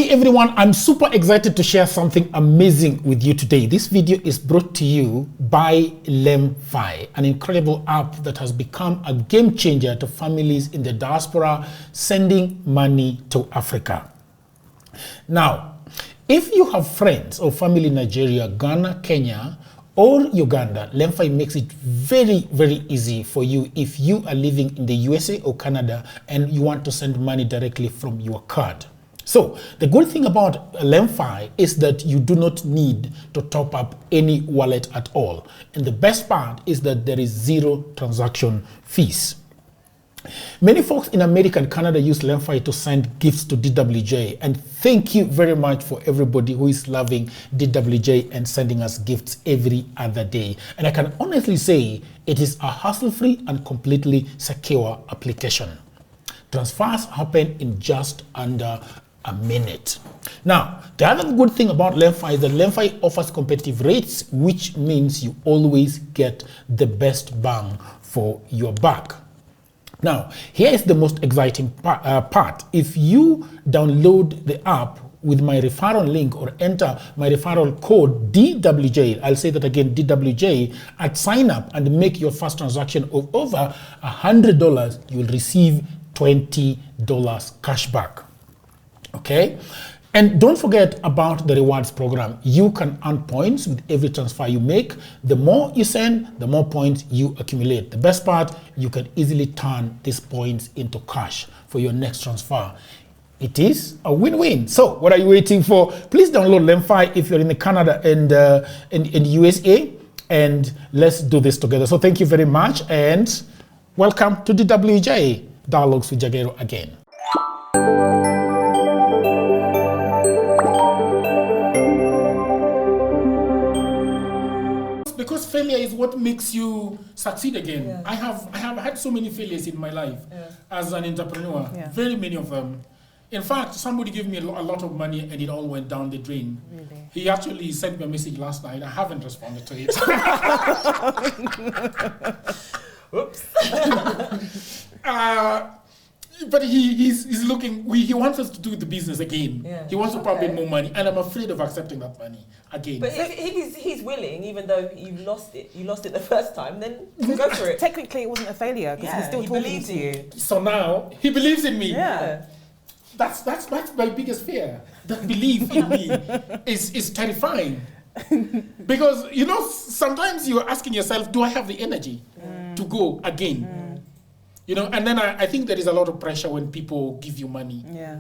Hey everyone, I'm super excited to share something amazing with you today. This video is brought to you by Lemfi, an incredible app that has become a game changer to families in the diaspora sending money to Africa. Now, if you have friends or family in Nigeria, Ghana, Kenya, or Uganda, Lemfi makes it very, very easy for you if you are living in the USA or Canada and you want to send money directly from your card. So the good thing about Lemfi is that you do not need to top up any wallet at all. And the best part is that there is zero transaction fees. Many folks in America and Canada use Lemfi to send gifts to DWJ, and thank you very much for everybody who is loving DWJ and sending us gifts every other day. And I can honestly say it is a hassle-free and completely secure application. Transfers happen in just under a minute. Now, the other good thing about Lemfi is that Lemfi offers competitive rates, which means you always get the best bang for your buck. Now, here is the most exciting part. If you download the app with my referral link or enter my referral code DWJ, I'll say that again, DWJ, at sign up and make your first transaction of over $100, you will receive $20 cashback. Okay? And don't forget about the rewards program. You can earn points with every transfer you make. The more you send, the more points you accumulate. The best part, you can easily turn these points into cash for your next transfer. It is a win-win. So what are you waiting for? Please download Lemfi if you're in Canada and in USA, and let's do this together. So thank you very much and welcome to DWJ, Dialogues with Jagero again. Because failure is what makes you succeed again. Yeah. I have had so many failures in my life as an entrepreneur, very many of them. In fact, somebody gave me a lot of money and it all went down the drain. Really? He actually sent me a message last night. I haven't responded to it. Oops. But he's looking, he wants us to do the business again. Yeah. He wants to pump in more money, and I'm afraid of accepting that money again. But if he's willing, even though you lost it the first time, then go for it. Technically, it wasn't a failure because he's still talking to you. So now he believes in me. Yeah. That's my biggest fear. That belief in me is terrifying. Because, you know, sometimes you're asking yourself, do I have the energy to go again? You know, and then I think there is a lot of pressure when people give you money. Yeah.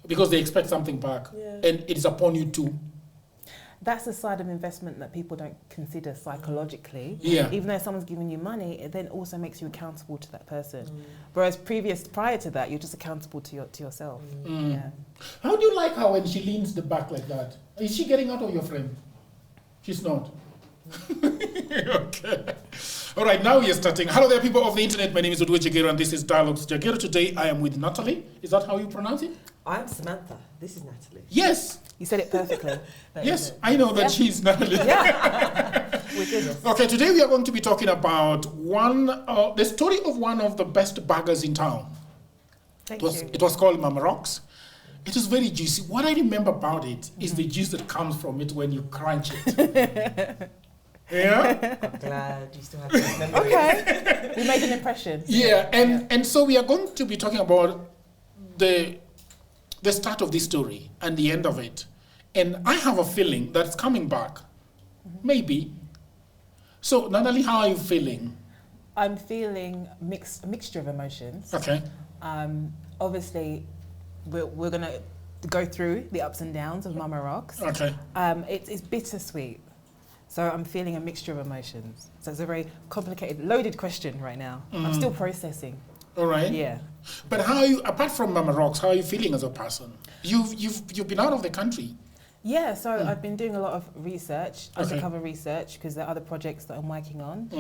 Because they expect something back. Yeah. And it is upon you too. That's the side of investment that people don't consider psychologically. Yeah. Even though someone's giving you money, it then also makes you accountable to that person. Whereas prior to that, you're just accountable to yourself. Yeah. How do you like her when she leans the back like that? Is she getting out of your frame? She's not. Okay. All right, now we are starting. Hello there, people of the internet. My name is Odwe Jagero, and this is Dialogues Jagero. Today, I am with Natalie. Is that how you pronounce it? I'm Samantha. This is Natalie. Yes. You said it perfectly. Yes, I know that she's Natalie. Yeah. We're good. Okay, today we are going to be talking about the story of one of the best burgers in town. It was called Mama Rocks. It is very juicy. What I remember about it is the juice that comes from it when you crunch it. Yeah? I'm glad you still have those memories. Okay. We made an impression. Yeah, and so we are going to be talking about the start of this story and the end of it. And I have a feeling that it's coming back. Maybe. So, Natalie, how are you feeling? I'm feeling a mixture of emotions. Okay. Obviously, we're going to go through the ups and downs of Mama Rocks. Okay. It's bittersweet. So I'm feeling a mixture of emotions. So it's a very complicated, loaded question right now. I'm still processing. All right. Yeah. But how are you, apart from Mama Rocks, how are you feeling as a person? You've been out of the country. Yeah, so I've been doing a lot of research, undercover research, because there are other projects that I'm working on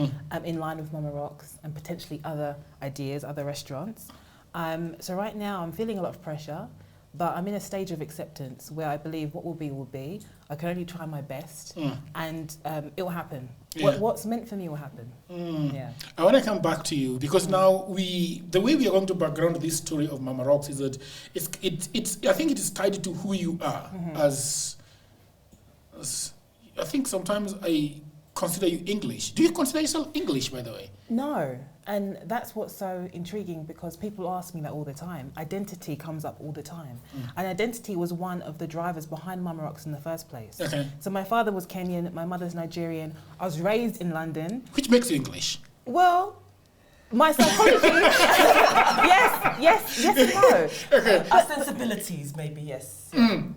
in line with Mama Rocks and potentially other ideas, other restaurants. So right now I'm feeling a lot of pressure, But I'm in a stage of acceptance where I believe what will be. I can only try my best, and it will happen. Yeah. What's meant for me will happen. Yeah. I want to come back to you because now the way we are going to background this story of Mama Rocks is that it's I think it is tied to who you are as I think sometimes I consider you English. Do you consider yourself English, by the way? No, and that's what's so intriguing because people ask me that all the time. Identity comes up all the time. And identity was one of the drivers behind Mama Rocks in the first place. Okay. So my father was Kenyan, my mother's Nigerian. I was raised in London. Which makes you English? Well, my psychology, yes and no. Okay. Our sensibilities, maybe, yes.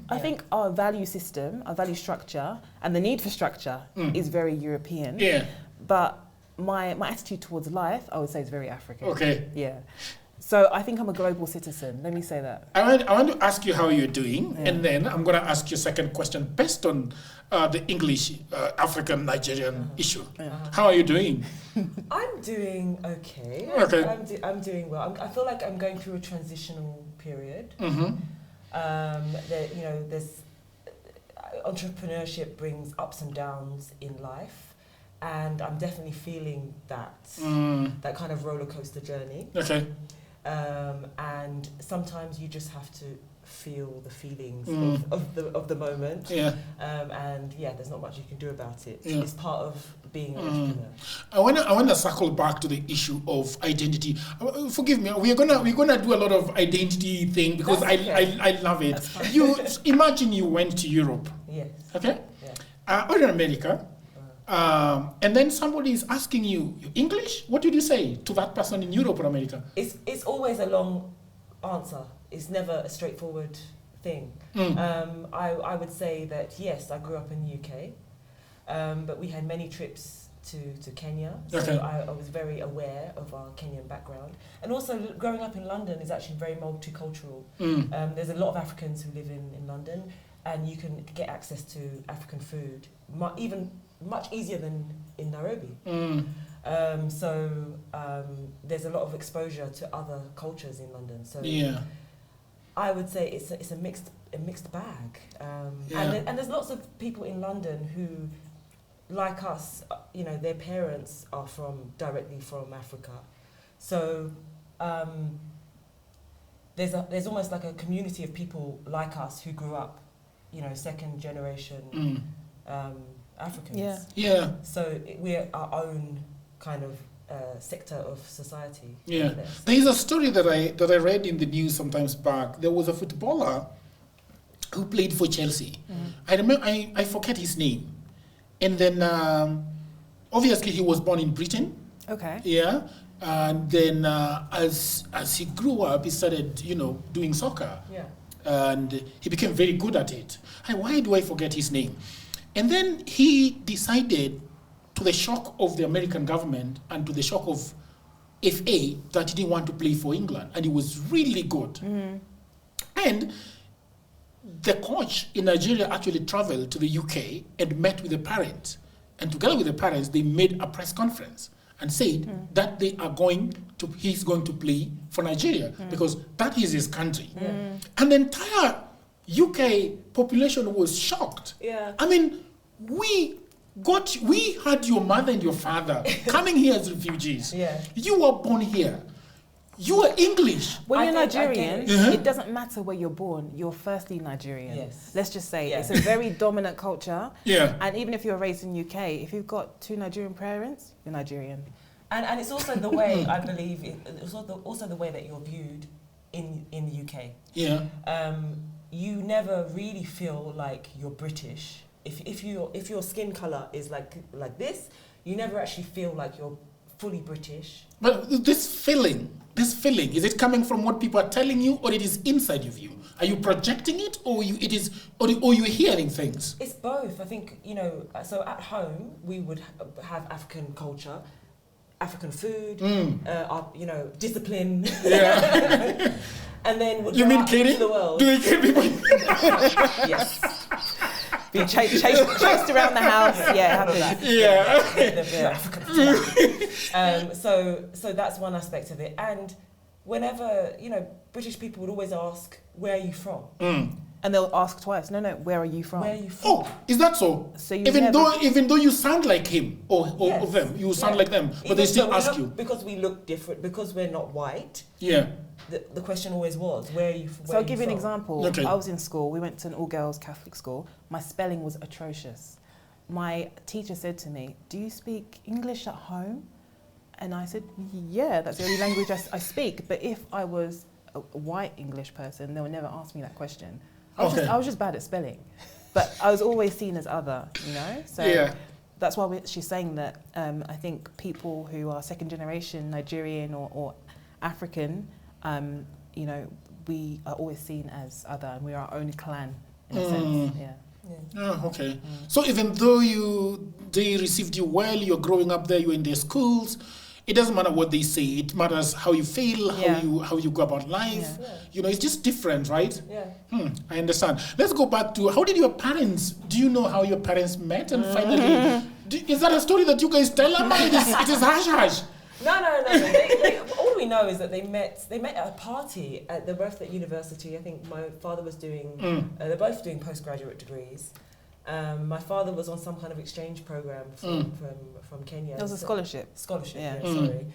I think our value system, our value structure, and the need for structure is very European. Yeah. But my attitude towards life, I would say, is very African. Okay. Yeah. So I think I'm a global citizen. Let me say that. I want to ask you how you're doing, and then I'm going to ask you a second question based on the English African Nigerian issue. How are you doing? I'm doing okay. Okay. I'm doing well. I feel like I'm going through a transitional period. There's entrepreneurship brings ups and downs in life, and I'm definitely feeling that that kind of roller coaster journey. Okay. And sometimes you just have to feel the feelings of the moment. Yeah. And there's not much you can do about it. Yeah. It's part of being an entrepreneur. I want to circle back to the issue of identity. Forgive me. We're gonna do a lot of identity thing because I love it. You imagine you went to Europe. Yes. Okay. Yeah. Or in America. And then somebody is asking you English. What did you say to that person in Europe or America? It's always a long answer. It's never a straightforward thing. I would say that yes, I grew up in the UK, but we had many trips to Kenya, so Okay. I was very aware of our Kenyan background. And also growing up in London is actually very multicultural. There's a lot of Africans who live in London, and you can get access to African food even much easier than in Nairobi. There's a lot of exposure to other cultures in London. So I would say it's a mixed bag. And there's lots of people in London who, like us, their parents are directly from Africa. So there's almost like a community of people like us who grew up, second generation Africans. Yeah. So we're our own kind of sector of society. Yeah. There is a story that I read in the news sometimes back. There was a footballer who played for Chelsea. I remember I forget his name. And then obviously he was born in Britain. Okay. Yeah. And then as he grew up, he started, doing soccer. Yeah. And he became very good at it. Why do I forget his name? And then he decided, to the shock of the American government and to the shock of FA, that he didn't want to play for England. And he was really good. And the coach in Nigeria actually traveled to the UK and met with the parents. And together with the parents, they made a press conference and said that he's going to play for Nigeria because that is his country. And the entire UK population was shocked. I mean, we had your mother and your father coming here as refugees. You were born here. You are English. When you're Nigerian, it doesn't matter where you're born. You're firstly Nigerian. Yes. Let's just say it's a very dominant culture. Yeah. And even if you're raised in UK, if you've got two Nigerian parents, you're Nigerian. And it's also the way, I believe, it's also the way that you're viewed in the UK. Yeah. You never really feel like you're British. If your skin colour is like this, you never actually feel like you're fully British. But this feeling, is it coming from what people are telling you, or it is inside of you? Are you projecting it, or you're hearing things? It's both. I think, so at home we would have African culture, African food, discipline. Yeah. And then we'll you go mean out kidding? into the world. Do we kill people? Yes. Being chased around the house. Yeah, it happens. Yeah. So that's one aspect of it. And whenever, British people would always ask, where are you from? And they'll ask twice, no, where are you from? Where are you from? Oh, is that so? So even though you sound like him or them, you sound like them, but they still ask you. Because we look different, because we're not white. Yeah. The question always was, where are you from? So I'll give you an example. Okay. I was in school, we went to an all-girls Catholic school. My spelling was atrocious. My teacher said to me, do you speak English at home? And I said, yeah, that's the only language I speak. But if I was a white English person, they would never ask me that question. I was just bad at spelling. But I was always seen as other, you know? So that's why she's saying that I think people who are second generation Nigerian or African, you know, we are always seen as other, and we are our own clan in a sense. Oh, okay. So even though they received you well, you're growing up there, you're in their schools, it doesn't matter what they say. It matters how you feel, how you go about life. Yeah. You know, it's just different, right? Yeah. I understand. Let's go back to, how did your parents, do you know how your parents met and finally, is that a story that you guys tell about? It is hush-hush. No. All we know is that they met at a party at the Birthday University. I think my father was doing, they're both doing postgraduate degrees. My father was on some kind of exchange program from Kenya. It was a scholarship. Sorry.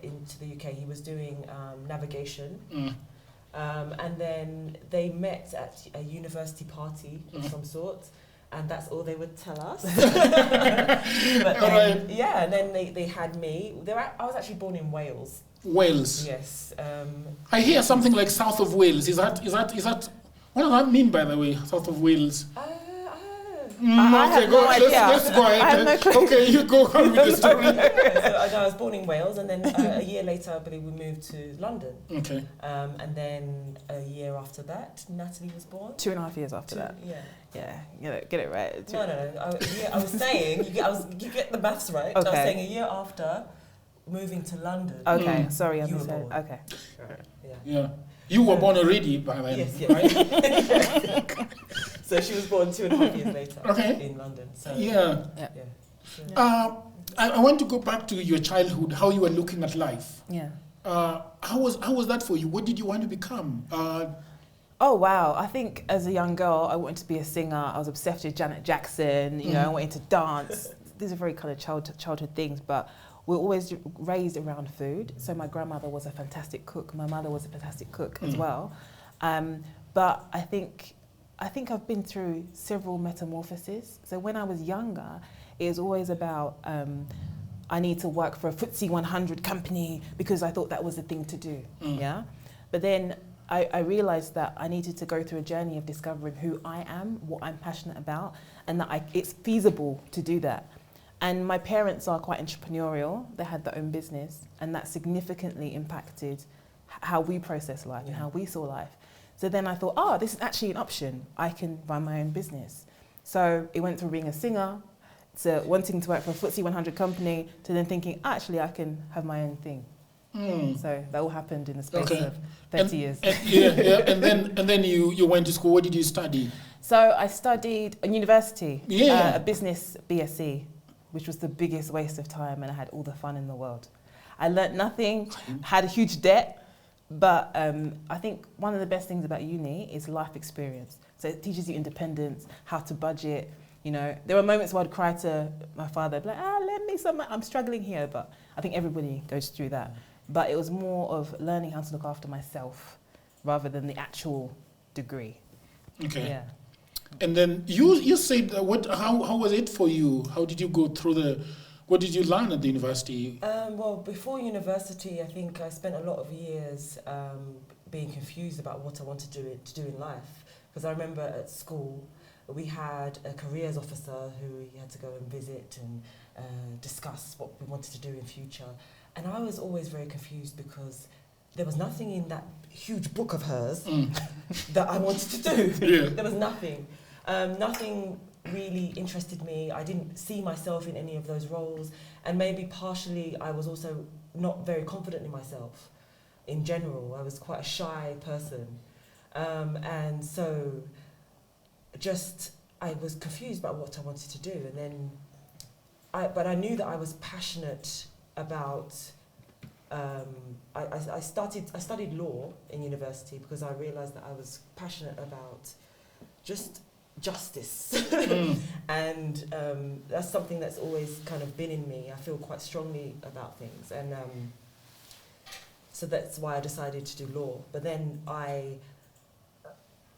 Into the UK. He was doing navigation. And then they met at a university party of some sort. And that's all they would tell us. But then, and then they had me. I was actually born in Wales. Wales. Yes. I hear something like south of Wales. Is that? What does that mean, by the way? South of Wales. Okay, let's go ahead. I have no clue. Okay, you go on with the story. So I was born in Wales, and then a year later, I believe we moved to London. Okay. And then a year after that, Natalie was born. 2.5 years after that. Yeah. Get it right. No. I was saying, you get the maths right. Okay. I was saying a year after moving to London. Okay, sorry, I you were misheard. born. Okay. Yeah. You were born already by then, right? So she was born 2.5 years later in London. So I want to go back to your childhood, how you were looking at life. Yeah. How was that for you? What did you want to become? Oh wow! I think as a young girl, I wanted to be a singer. I was obsessed with Janet Jackson. You know, I wanted to dance. These are very kind of childhood things, but we're always raised around food. So my grandmother was a fantastic cook. My mother was a fantastic cook as well. But I think I've been through several metamorphoses. So when I was younger, it was always about I need to work for a FTSE 100 company because I thought that was the thing to do. Yeah, but then I realized that I needed to go through a journey of discovering who I am, what I'm passionate about, and that it's feasible to do that. And my parents are quite entrepreneurial. They had their own business, and that significantly impacted how we process life and how we saw life. So then I thought, this is actually an option. I can run my own business. So it went from being a singer to wanting to work for a FTSE 100 company to then thinking, actually, I can have my own thing. So that all happened in the space of 30 years. And then you went to school. What did you study? So I studied at university, a business BSc, which was the biggest waste of time, and I had all the fun in the world. I learnt nothing, had a huge debt, but I think one of the best things about uni is life experience. So it teaches you independence, how to budget. You know, there were moments where I'd cry to my father, be like, lend me some, I'm struggling here, but I think everybody goes through that. But it was more of learning how to look after myself rather than the actual degree. Okay. Yeah. And then you said, how was it for you? How did you go through what did you learn at the university? Well, before university, I think I spent a lot of years being confused about what I wanted to do in life. Because I remember at school, we had a careers officer who we had to go and visit and discuss what we wanted to do in future. And I was always very confused because there was nothing in that huge book of hers that I wanted to do. Yeah. There was nothing. Nothing really interested me. I didn't see myself in any of those roles. And maybe partially I was also not very confident in myself in general. I was quite a shy person. And so I was confused about what I wanted to do. And then but I knew that I was passionate about I studied law in university because I realised that I was passionate about justice. And that's something that's always kind of been in me. I feel quite strongly about things, and so that's why I decided to do law. But then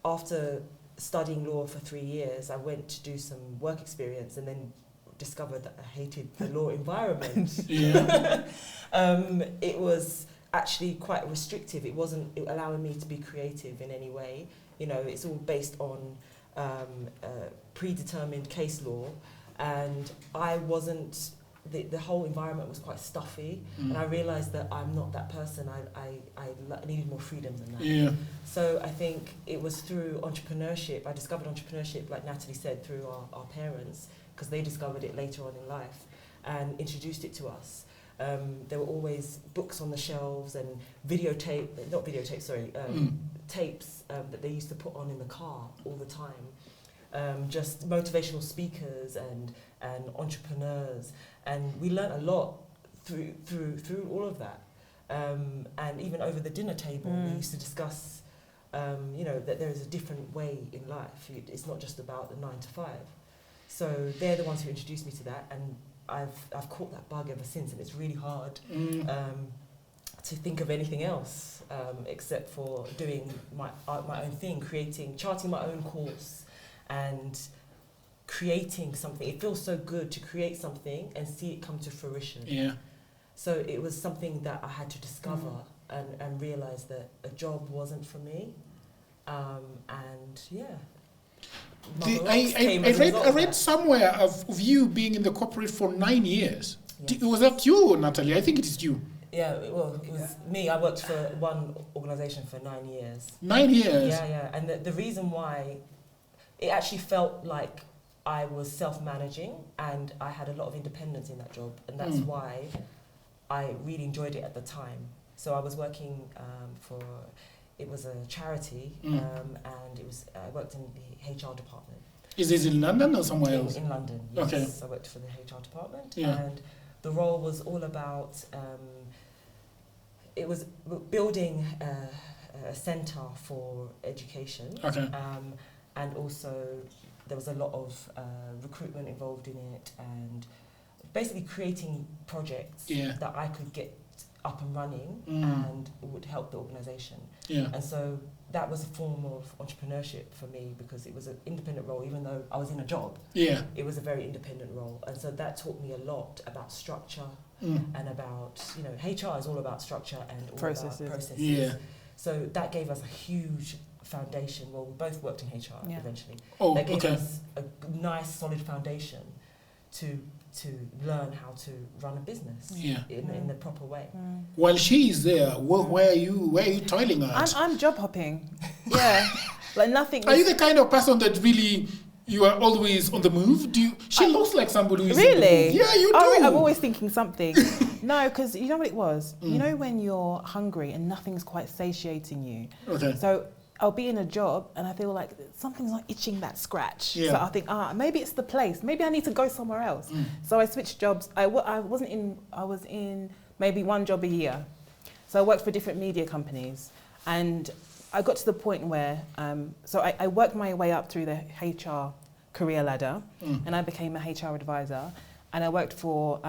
after studying law for 3 years, I went to do some work experience and then discovered that I hated the law environment. It was actually quite restrictive. It wasn't allowing me to be creative in any way. You know, it's all based on predetermined case law, and I wasn't. The whole environment was quite stuffy, and I realised that I'm not that person. I needed more freedom than that. Yeah. So I think it was through entrepreneurship. I discovered entrepreneurship, like Natalie said, through our parents, because they discovered it later on in life and introduced it to us. There were always books on the shelves and tapes that they used to put on in the car all the time. Just motivational speakers and entrepreneurs, and we learnt a lot through all of that. And even over the dinner table, we used to discuss, that there is a different way in life. It's not just about the 9 to 5. So they're the ones who introduced me to that, and I've caught that bug ever since, and it's really hard to think of anything else except for doing my own thing, charting my own course and creating something. It feels so good to create something and see it come to fruition. Yeah. So it was something that I had to discover and realise that a job wasn't for me. And yeah. I read somewhere of you being in the corporate for 9 years. Yes. Was that you, Natalie? I think it is you. Yeah, well, it was me. I worked for one organisation for 9 years. 9 years? Yeah. And the reason why, it actually felt like I was self-managing and I had a lot of independence in that job. And that's why I really enjoyed it at the time. So I was working it was a charity, and I worked in the HR department. Is this in London or somewhere else? In London, yes. Okay. I worked for the HR department, and the role was all about, it was building a centre for education, and also there was a lot of recruitment involved in it, and basically creating projects that I could get up and running and would help the organisation. And so that was a form of entrepreneurship for me, because it was an independent role. Even though I was in a job, it was a very independent role. And so that taught me a lot about structure and about, HR is all about structure and all about processes. So that gave us a huge foundation. Well, we both worked in HR eventually. That gave us a nice solid foundation to learn how to run a business in the proper way. While she is there, where are you toiling at? I'm job hopping. Like nothing. Are you the kind of person that really you are always on the move? She looks like somebody who is really? on the move. Yeah, you do. I'm always thinking something. No, because you know what it was? You know when you're hungry and nothing's quite satiating you. Okay. So I'll be in a job and I feel like something's not itching that scratch. So I think, maybe it's the place. Maybe I need to go somewhere else. So I switched jobs. I was in maybe one job a year. So I worked for different media companies, and I got to the point where, so I worked my way up through the HR career ladder, and I became a HR advisor, and I worked for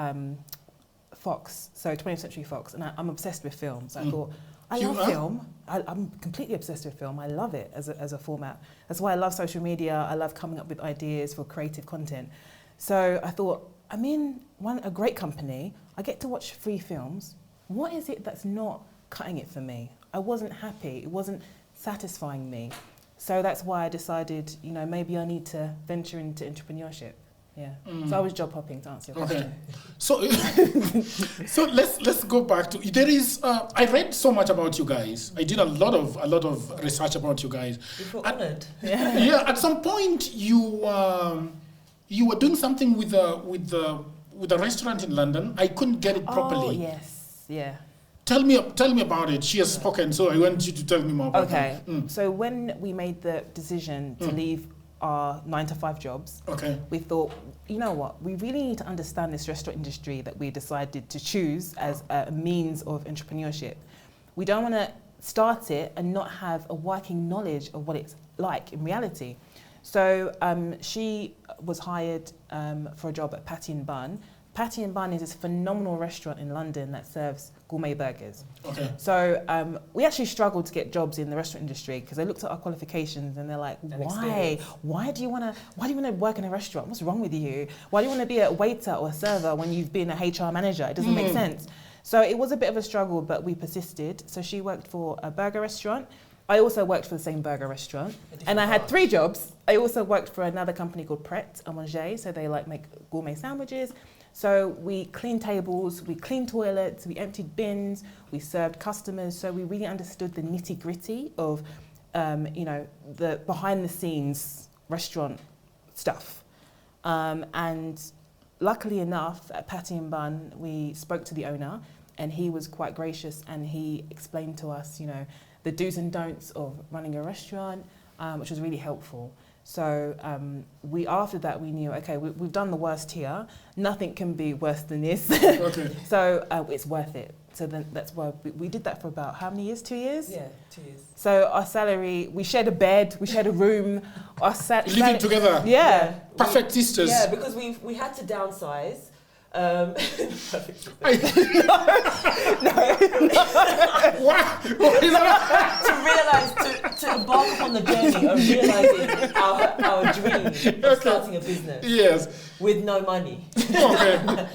Fox, so 20th Century Fox, and I'm obsessed with film. So I thought, I love film. I'm completely obsessed with film. I love it as a format. That's why I love social media. I love coming up with ideas for creative content. So I thought, I'm in a great company. I get to watch free films. What is it that's not cutting it for me? I wasn't happy. It wasn't satisfying me. So that's why I decided, maybe I need to venture into entrepreneurship. Yeah. So I was job hopping, to answer your question. So let's go back to there is. I read so much about you guys. I did a lot of research about you guys. You feel honoured. At some point you were doing something with a restaurant in London. I couldn't get it properly. Oh yes, yeah. Tell me about it. She has spoken, so I want you to tell me more about it. So when we made the decision to leave our 9-to-5 jobs, we thought, you know what, we really need to understand this restaurant industry that we decided to choose as a means of entrepreneurship. We don't want to start it and not have a working knowledge of what it's like in reality. So she was hired for a job at Patty and Bun. Patty and Bun is this phenomenal restaurant in London that serves gourmet burgers. So we actually struggled to get jobs in the restaurant industry because they looked at our qualifications and they're like, why do you want to work in a restaurant? What's wrong with you? Why do you want to be a waiter or a server when you've been a HR manager? It doesn't make sense. So it was a bit of a struggle, but we persisted. So she worked for a burger restaurant. I also worked for the same burger restaurant. And I had 3 jobs. I also worked for another company called Pret à Manger. So they make gourmet sandwiches. So we cleaned tables, we cleaned toilets, we emptied bins, we served customers. So we really understood the nitty-gritty of, the behind-the-scenes restaurant stuff. And luckily enough, at Patty and Bun, we spoke to the owner, and he was quite gracious, and he explained to us, the do's and don'ts of running a restaurant, which was really helpful. So after that we knew, okay, we've done the worst here. Nothing can be worse than this. So it's worth it. So then that's why we did that for about how many years? 2 years? Yeah, 2 years. So our salary, we shared a bed, we shared a room. Living together. Yeah. Perfect sisters. Yeah, because we had to downsize. No. To embark upon the journey of realizing our dream of starting a business. Yes. With no money. Okay.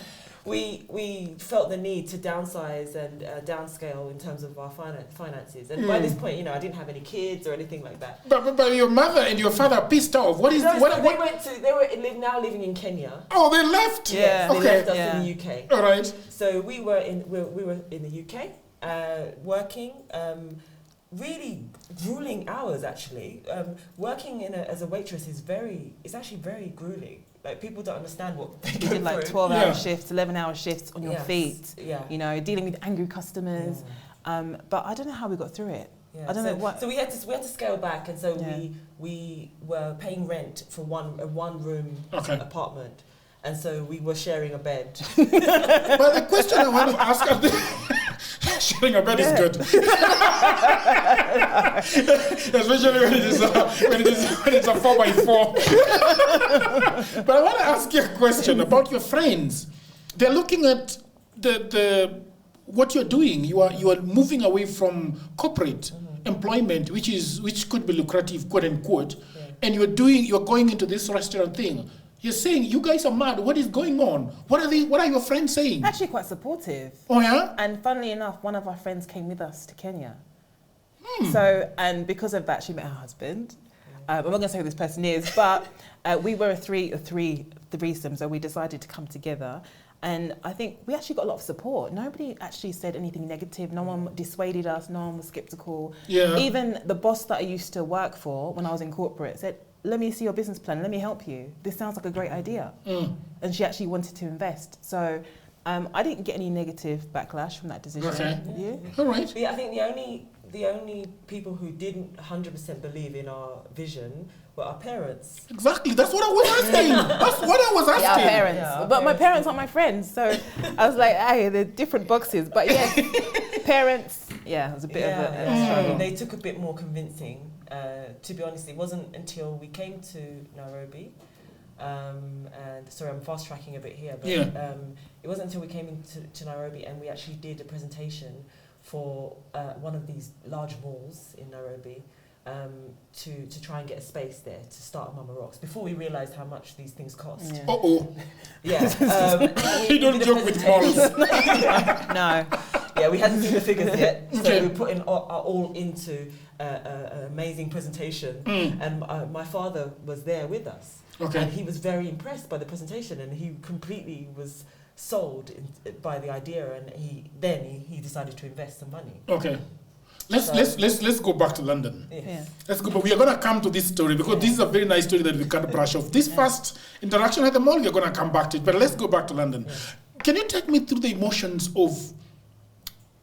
We felt the need to downsize and downscale in terms of our finances. And by this point, I didn't have any kids or anything like that. But your mother and your father pissed off. They were now living in Kenya. Oh, they left. Yeah. They left us in the UK. All right. So we were in the UK, working. Really grueling hours, actually. Working as a waitress is actually very grueling. Like, people don't understand what they do. Like 12-hour shifts, 11-hour shifts on your feet. Yeah. Dealing with angry customers. Yeah. But I don't know how we got through it. Yeah. I don't know what. So we had to scale back, and so we were paying rent for a one-room apartment, and so we were sharing a bed. But the question I want to ask. Sharing a bed is good. Especially when it's a 4x4. But I want to ask you a question about your friends. They're looking at what you're doing. You are moving away from corporate employment, which could be lucrative, quote unquote, and you're going into this restaurant thing. You're saying, you guys are mad. What is going on? What are your friends saying? Actually quite supportive. Oh, yeah? And funnily enough, one of our friends came with us to Kenya. So, and because of that, she met her husband. I'm not going to say who this person is, but we were a threesome, so we decided to come together. And I think we actually got a lot of support. Nobody actually said anything negative. No one dissuaded us. No one was skeptical. Yeah. Even the boss that I used to work for when I was in corporate said, let me see your business plan, let me help you. This sounds like a great idea. And she actually wanted to invest. So I didn't get any negative backlash from that decision. Okay. You? All right. Yeah, I think the only people who didn't 100% believe in our vision were our parents. Exactly, that's what I was asking. Yeah, our parents. Yeah, but my parents aren't my friends, so I was like, hey, they're different boxes. But yes, parents, it was a bit of a struggle. They took a bit more convincing. To be honest, it wasn't until we came to Nairobi, and sorry, I'm fast tracking a bit here, but it wasn't until we came into Nairobi and we actually did a presentation for one of these large malls in Nairobi, to try and get a space there to start Mama Rocks before we realised how much these things cost. Yeah. Uh-oh. Yeah. You don't joke with malls. No. Yeah, we hadn't seen the figures yet, so we put in our all into an amazing presentation, and my father was there with us, and he was very impressed by the presentation, and he completely was sold by the idea, and he decided to invest some money. Okay. Let's go back to London. Yes. Yeah. Let's go, but we are going to come to this story because this is a very nice story that we can't brush off. This first interaction at the mall, we're going to come back to it, but let's go back to London. Yeah. Can you take me through the emotions of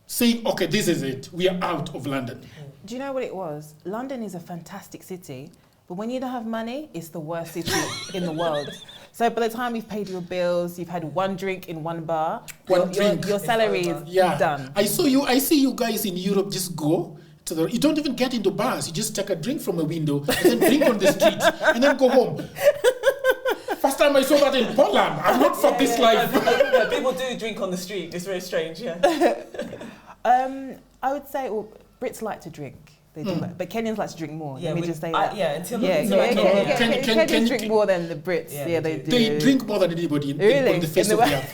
saying, okay, this is it, we are out of London? Do you know what it was? London is a fantastic city, But when you don't have money, it's the worst city in the world. So by the time you've paid your bills, you've had one drink in one bar, your salary is done. I see you guys in Europe just go to you don't even get into bars. You just take a drink from a window and then drink on the street and then go home. First time I saw that in Poland. I'm not for this life. No, people do drink on the street. It's very strange, I would say, well, Brits like to drink. They do, but Kenyans like to drink more. Yeah, Let me just say that. Kenyans drink more than the Brits. Yeah, they do. They drink more than anybody on the face of the earth.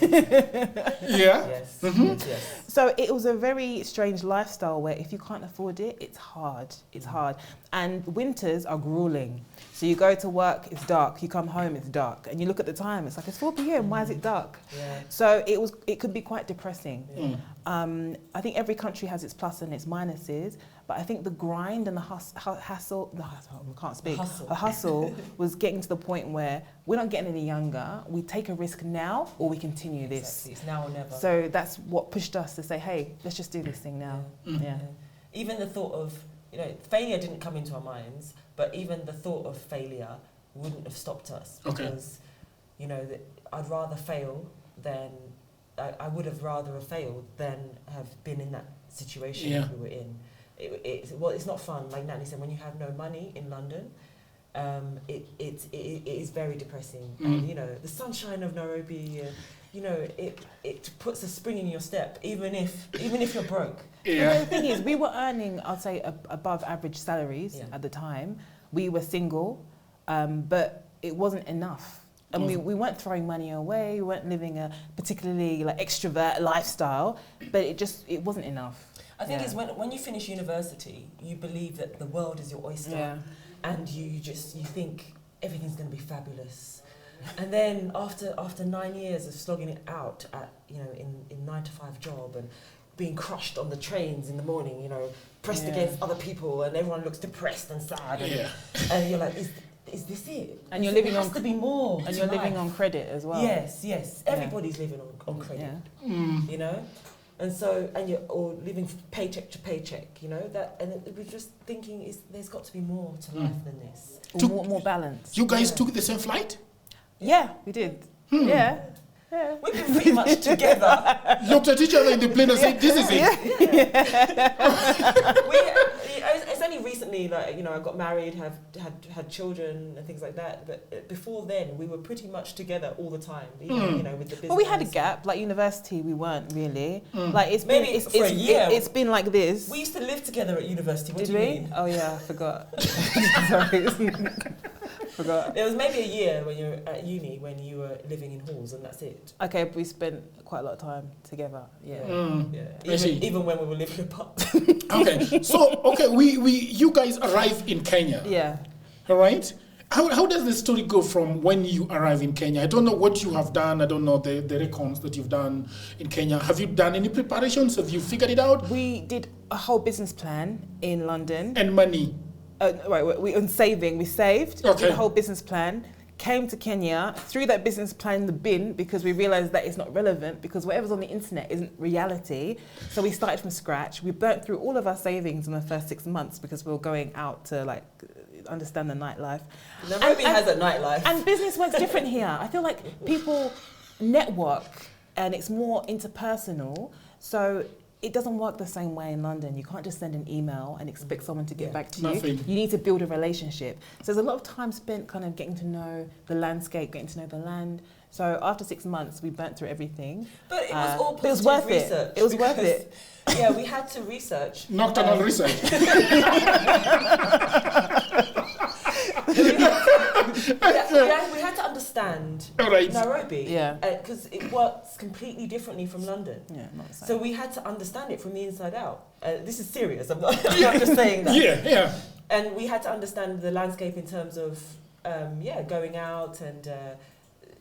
Yes. Yes. So it was a very strange lifestyle where if you can't afford it, it's hard. It's hard. And winters are grueling. So you go to work, it's dark. You come home, it's dark. And you look at the time, it's like, it's 4 p.m. Why is it dark? Yeah. So it could be quite depressing. Yeah. I think every country has its plus and its minuses. But I think the grind and the hustle was getting to the point where we're not getting any younger. We take a risk now or we continue this. Exactly. It's now or never. So that's what pushed us to say, hey, let's just do this thing now. Yeah. Even the thought of, failure didn't come into our minds, but even the thought of failure wouldn't have stopped us. Because, I'd rather fail than, I would have rather have failed than have been in that situation that we were in. It's not fun, like Natalie said, when you have no money in London, it is very depressing. And, the sunshine of Nairobi, it puts a spring in your step, even if you're broke. Yeah. The thing is, we were earning, I'd say, above average salaries at the time. We were single, but it wasn't enough. And we weren't throwing money away. We weren't living a particularly extrovert lifestyle, but it wasn't enough. I think it's when you finish university, you believe that the world is your oyster, and you think everything's going to be fabulous. And then after 9 years of slogging it out at in 9-to-5 job and being crushed on the trains in the morning, pressed against other people, and everyone looks depressed and sad, and you're like, is this it? And you're living has to be more. And you're living on credit as well. Yes. Everybody's living on credit. And so, and you're all living paycheck to paycheck, that, and we're just thinking, there's got to be more to life than this. More balance. You guys took the same flight? Yeah, we did. Yeah. We've been pretty much together. Looked at each other in the plane and said, "This is it." It's only recently, I got married, had children and things like that. But before then, we were pretty much together all the time. With the business. Well, we had a gap. Like university, we weren't really. It's for a year. It's been like this. We used to live together at university. What Did do you we? mean? Oh yeah, I forgot. Sorry. Forgot. There was maybe a year when you were at uni when you were living in halls, and that's it. Okay, but we spent quite a lot of time together. Yeah. Even when we were living apart. Okay. So you guys arrive in Kenya. Yeah. All right. How does the story go from when you arrive in Kenya? I don't know what you have done. I don't know the recons that you've done in Kenya. Have you done any preparations? Have you figured it out? We did a whole business plan in London. And money. We saved, did a whole business plan, came to Kenya, threw that business plan in the bin because we realised that it's not relevant because whatever's on the internet isn't reality. So we started from scratch. We burnt through all of our savings in the first 6 months because we were going out to understand the nightlife. Nairobi has a nightlife. And business works different here. I feel like people network and it's more interpersonal. So it doesn't work the same way in London. You can't just send an email and expect someone to get back to you. You need to build a relationship. So there's a lot of time spent kind of getting to know the landscape, getting to know the land. So after 6 months, we burnt through everything. But it was all positive worth research. It was worth it. Yeah, we had to research. Nocturnal research. We had to understand Nairobi, because it works completely differently from London. Yeah, not the same. So we had to understand it from the inside out. This is serious. I'm not just saying that. Yeah. And we had to understand the landscape in terms of going out and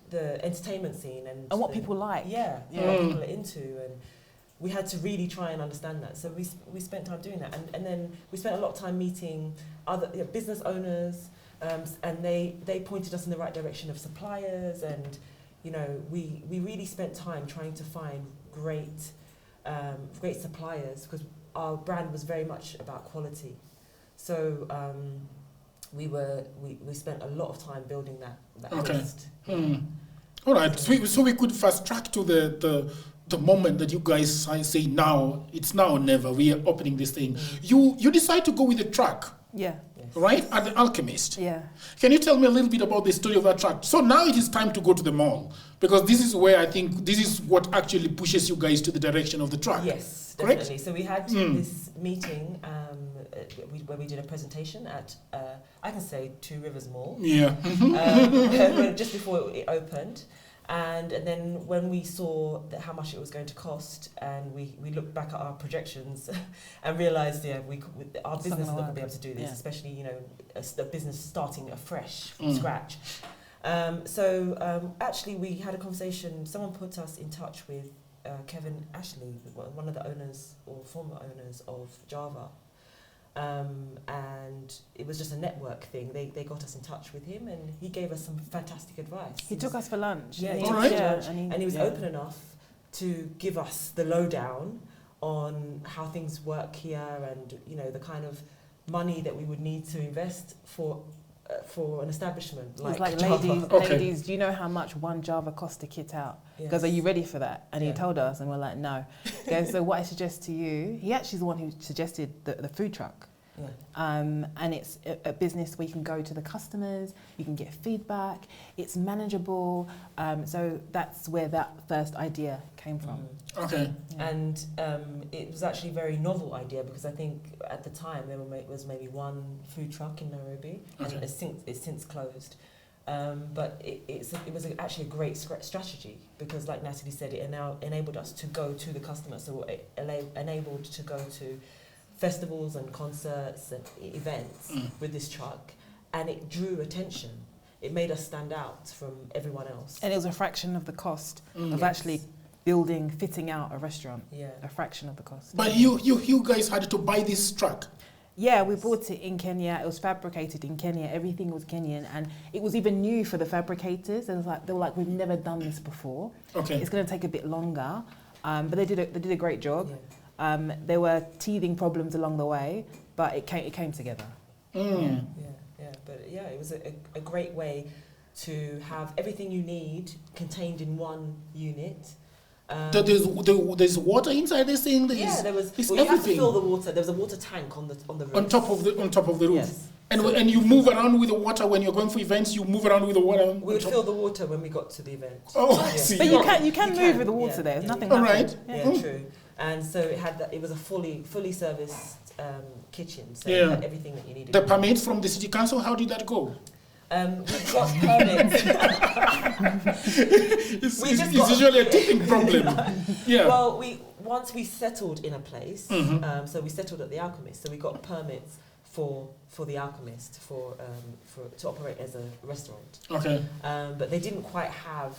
the entertainment scene and what people like. What people are into, and we had to really try and understand that. So we spent time doing that, and then we spent a lot of time meeting other business owners. And they pointed us in the right direction of suppliers, and we really spent time trying to find great suppliers because our brand was very much about quality. So we spent a lot of time building that Okay. list. All right. So we could fast track to the moment that you guys say now, it's now or never. We are opening this thing. You decide to go with the truck. Yeah. Right? At the Alchemist. Yeah. Can you tell me a little bit about the story of that truck? So now it is time to go to the mall, because this is where I think this is what actually pushes you guys to the direction of the truck. Yes, correct? Definitely. So we had this meeting where we did a presentation at, I can say, Two Rivers Mall. Yeah. Just before it opened. And then when we saw how much it was going to cost, and we looked back at our projections and realised, our business is not going to be able to do this, especially, a business starting afresh from scratch. Actually, we had a conversation. Someone put us in touch with Kevin Ashley, one of the owners or former owners of Java. And it was just a network thing. They got us in touch with him, and he gave us some fantastic advice. He took us for lunch. Yeah, he took us for lunch, and he was open enough to give us the lowdown on how things work here, and the kind of money that we would need to invest for an establishment like Java. Ladies, do you know how much one Java costs to kit out? Because are you ready for that? And he told us, and we're like, no. So what I suggest to you, he actually is the one who suggested the food truck. Yeah. And it's a business where you can go to the customers, you can get feedback, it's manageable. So that's where that first idea came from. Okay. Yeah. And it was actually a very novel idea, because I think at the time there was maybe one food truck in Nairobi, and it's since closed. But it was actually a great strategy, because like Natalie said, it now enabled us to go to the customer. So it enabled to go to festivals and concerts and events with this truck, and it drew attention. It made us stand out from everyone else. And it was a fraction of the cost of actually fitting out a restaurant. Yeah. A fraction of the cost. But you guys had to buy this truck. Yeah, we bought it in Kenya. It was fabricated in Kenya. Everything was Kenyan, and it was even new for the fabricators. They were like, we've never done this before. Okay. It's going to take a bit longer, but they did a great job. Yeah. There were teething problems along the way, but it came together. But it was a great way to have everything you need contained in one unit. There's water inside this thing. There was. You have to fill the water. There was a water tank on the roof. On top of the roof. Yes. And you move around with the water when you're going for events. You move around with the water. We would fill the water when we got to the event. Oh, I see. But you can move with the water there. There's nothing. All right. Yeah, true. And so it was a fully serviced kitchen. So it had everything that you needed. The permits from the city council. How did that go? We've got permits. It's usually a tipping problem. Yeah. Well, once we settled in a place, so we settled at the Alchemist. So we got permits for the Alchemist to operate as a restaurant. Okay. But they didn't quite have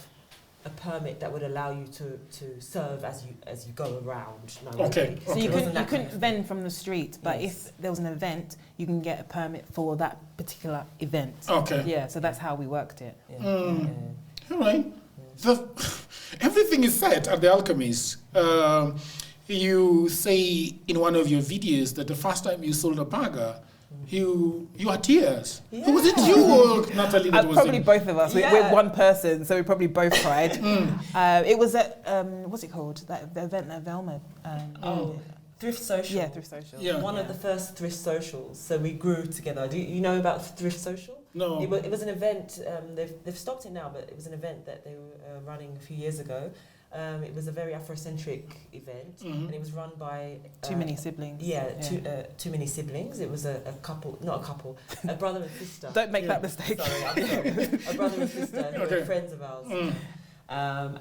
a permit that would allow you to serve as you go around. Okay. So you couldn't vend from the street, but if there was an event, you can get a permit for that particular event. Okay. Yeah. So that's how we worked it. All right. So everything is set at the Alchemist. You say in one of your videos that the first time you sold a burger, you had tears. Yeah. Was it you or Natalie that was probably both of us. Yeah. We're one person, so we probably both cried. It was at, what's it called? The event at Velma. Thrift Social. Yeah, Thrift Social. Yeah. One of the first thrift socials. So we grew together. Do you know about Thrift Social? No. It was an event, they've stopped it now, but it was an event that they were running a few years ago. It was a very Afrocentric event, and it was run by... Too Many Siblings. Too Many Siblings. It was a couple, not a couple, a brother and sister. Don't make that mistake. Sorry, I'm sorry. A brother and sister who were friends of ours.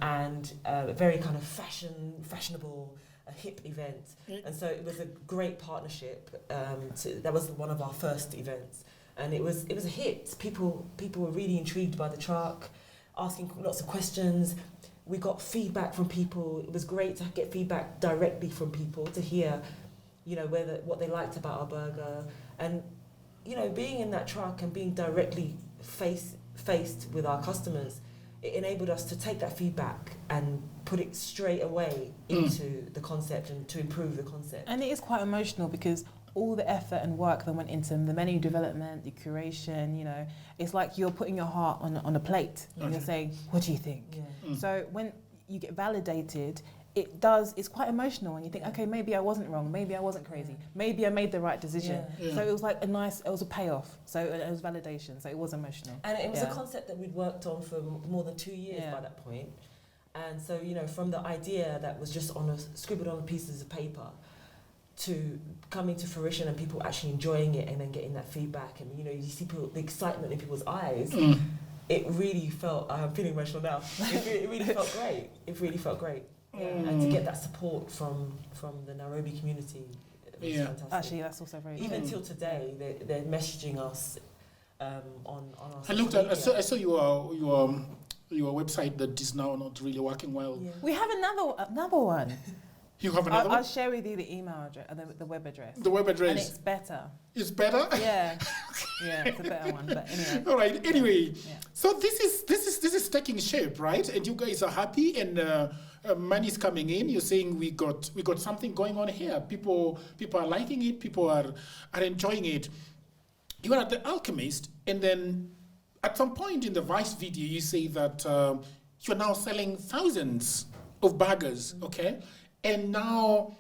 And a very kind of fashionable, hip event. And so it was a great partnership. That was one of our first events. And it was a hit. People were really intrigued by the truck, asking lots of questions. We got feedback from people. It was great to get feedback directly from people, to hear, what they liked about our burger. And, being in that truck and being directly faced with our customers, it enabled us to take that feedback and put it straight away into the concept and to improve the concept. And it is quite emotional, because all the effort and work that went into the menu development, the curation, you know, it's like you're putting your heart on a plate and you're saying, what do you think? Yeah. So when you get validated, it's quite emotional, and you think, okay, maybe I wasn't wrong, maybe I wasn't crazy, maybe I made the right decision. So it was like it was a payoff, so it was validation, so it was emotional. And it was a concept that we'd worked on for more than 2 years by that point. And so, you know, from the idea that was just scribbled on pieces of paper to coming to fruition and people actually enjoying it and then getting that feedback, and, you know, you see the excitement in people's eyes, it really felt, I'm feeling emotional now, it really felt great. It really felt great. And to get that support from the Nairobi community was fantastic. Actually, that's also very even till today, they're messaging us on our I looked at. I saw your website that is now not really working well. Yeah. We have another one. You have another one? I'll share with you the email address, the web address. The web address. And it's better. It's better? Yeah. Yeah, it's a better one. But anyway. All right. Anyway, so this is taking shape, right? And you guys are happy, and money's coming in. You're saying we got something going on here. People are liking it. People are enjoying it. You are at the Alchemist, and then at some point in the Vice video, you say that you're now selling thousands of burgers. Okay. And now,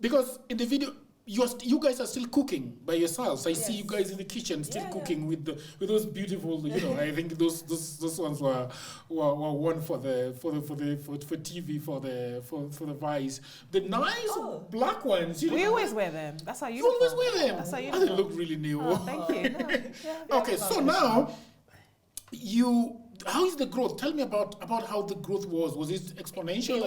because in the video, you guys are still cooking by yourselves. I see you guys in the kitchen still cooking with those beautiful, you know. I think those ones were one for TV for the Vice. The nice black ones. You know, we always wear them. That's how you. Always wear them. That's how you. They look really new. Oh, thank you. No, okay, so now how is the growth? Tell me about how the growth was. Was it exponential?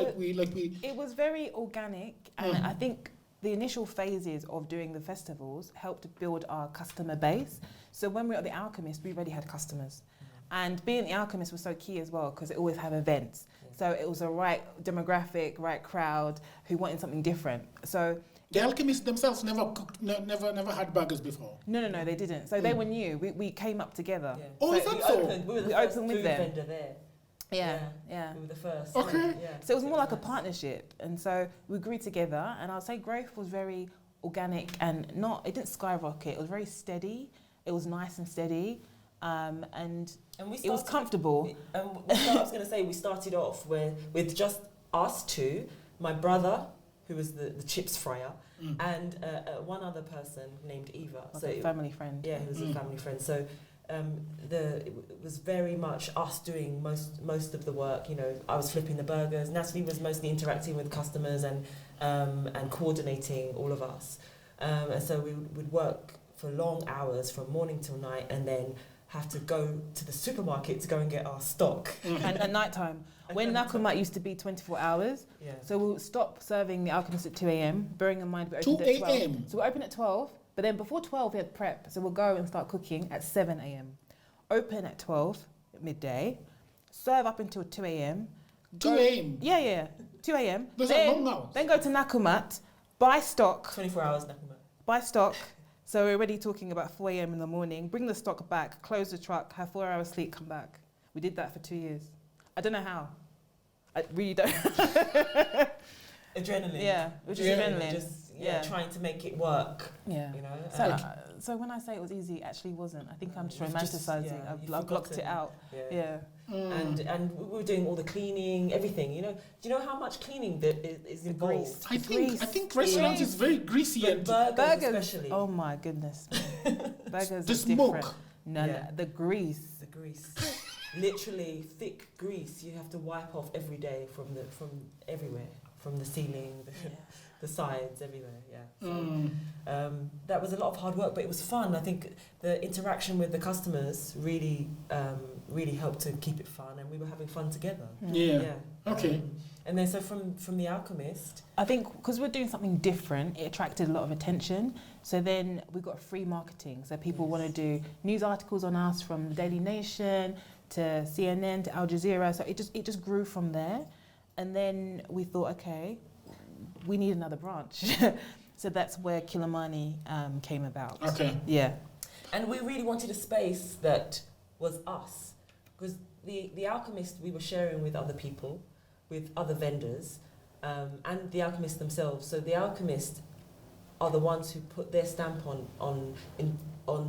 It was very organic, and I think the initial phases of doing the festivals helped build our customer base. So when we were at the Alchemist, we already had customers. And being at the Alchemist was so key as well, because it always had events. So it was a right demographic, right crowd who wanted something different. So the Alchemists themselves never cooked, never had burgers before. No, they didn't. So they were new. We came up together. Yeah. Oh, is that so? We were the first food vendor there. Yeah. We were the first. Okay. Yeah. So it was more like a partnership, and so we grew together. And I'd say growth was very organic and it didn't skyrocket. It was very steady. It was nice and steady, and it was comfortable. I was going to say we started off with just us two, my brother, who was the chips fryer, and one other person named Eva. So a family friend. Yeah, he was a family friend. So it was very much us doing most of the work. You know, I was flipping the burgers. Natalie was mostly interacting with customers and coordinating all of us. And so we would work for long hours from morning till night, and then have to go to the supermarket to go and get our stock. And at night time, when Nakumat used to be 24 hours, so we'll stop serving the Alchemist at 2 a.m, bearing in mind we opened at 12. So we open at 12, but then before 12 we had prep, so we'll go and start cooking at 7 a.m. Open at 12, at midday, serve up until 2 a.m. 2 a.m? Yeah, 2 a.m. Those are long hours. Then go to Nakumat, buy stock. 24 hours Nakumat. Buy stock. So we're already talking about 4 a.m. in the morning, bring the stock back, close the truck, have 4 hours sleep, come back. We did that for 2 years. I don't know how. I really don't. Adrenaline. Yeah, which is adrenaline. Just trying to make it work. Yeah. You know. So when I say it was easy, it actually wasn't. I think I'm just romanticizing. I've blocked it out. Yeah. And we were doing all the cleaning, everything. You know. Do you know how much cleaning there is involved? I think restaurants is very greasy, but and burgers especially. Oh my goodness. Burgers. The smoke. Different. No, the grease. The grease. Literally thick grease. You have to wipe off every day from everywhere, from the ceiling, the sides, everywhere. Yeah. So, that was a lot of hard work, but it was fun. I think the interaction with the customers really helped to keep it fun, and we were having fun together. Yeah. Okay. And then so from the Alchemist, I think because we're doing something different, it attracted a lot of attention. So then we got free marketing. So people want to do news articles on us, from the Daily Nation to CNN to Al Jazeera. So it just grew from there. And then we thought, okay, we need another branch. So that's where Kilimani came about. Okay. Yeah. And we really wanted a space that was us, because the Alchemist we were sharing with other people, with other vendors, and the Alchemists themselves. So the Alchemist are the ones who put their stamp on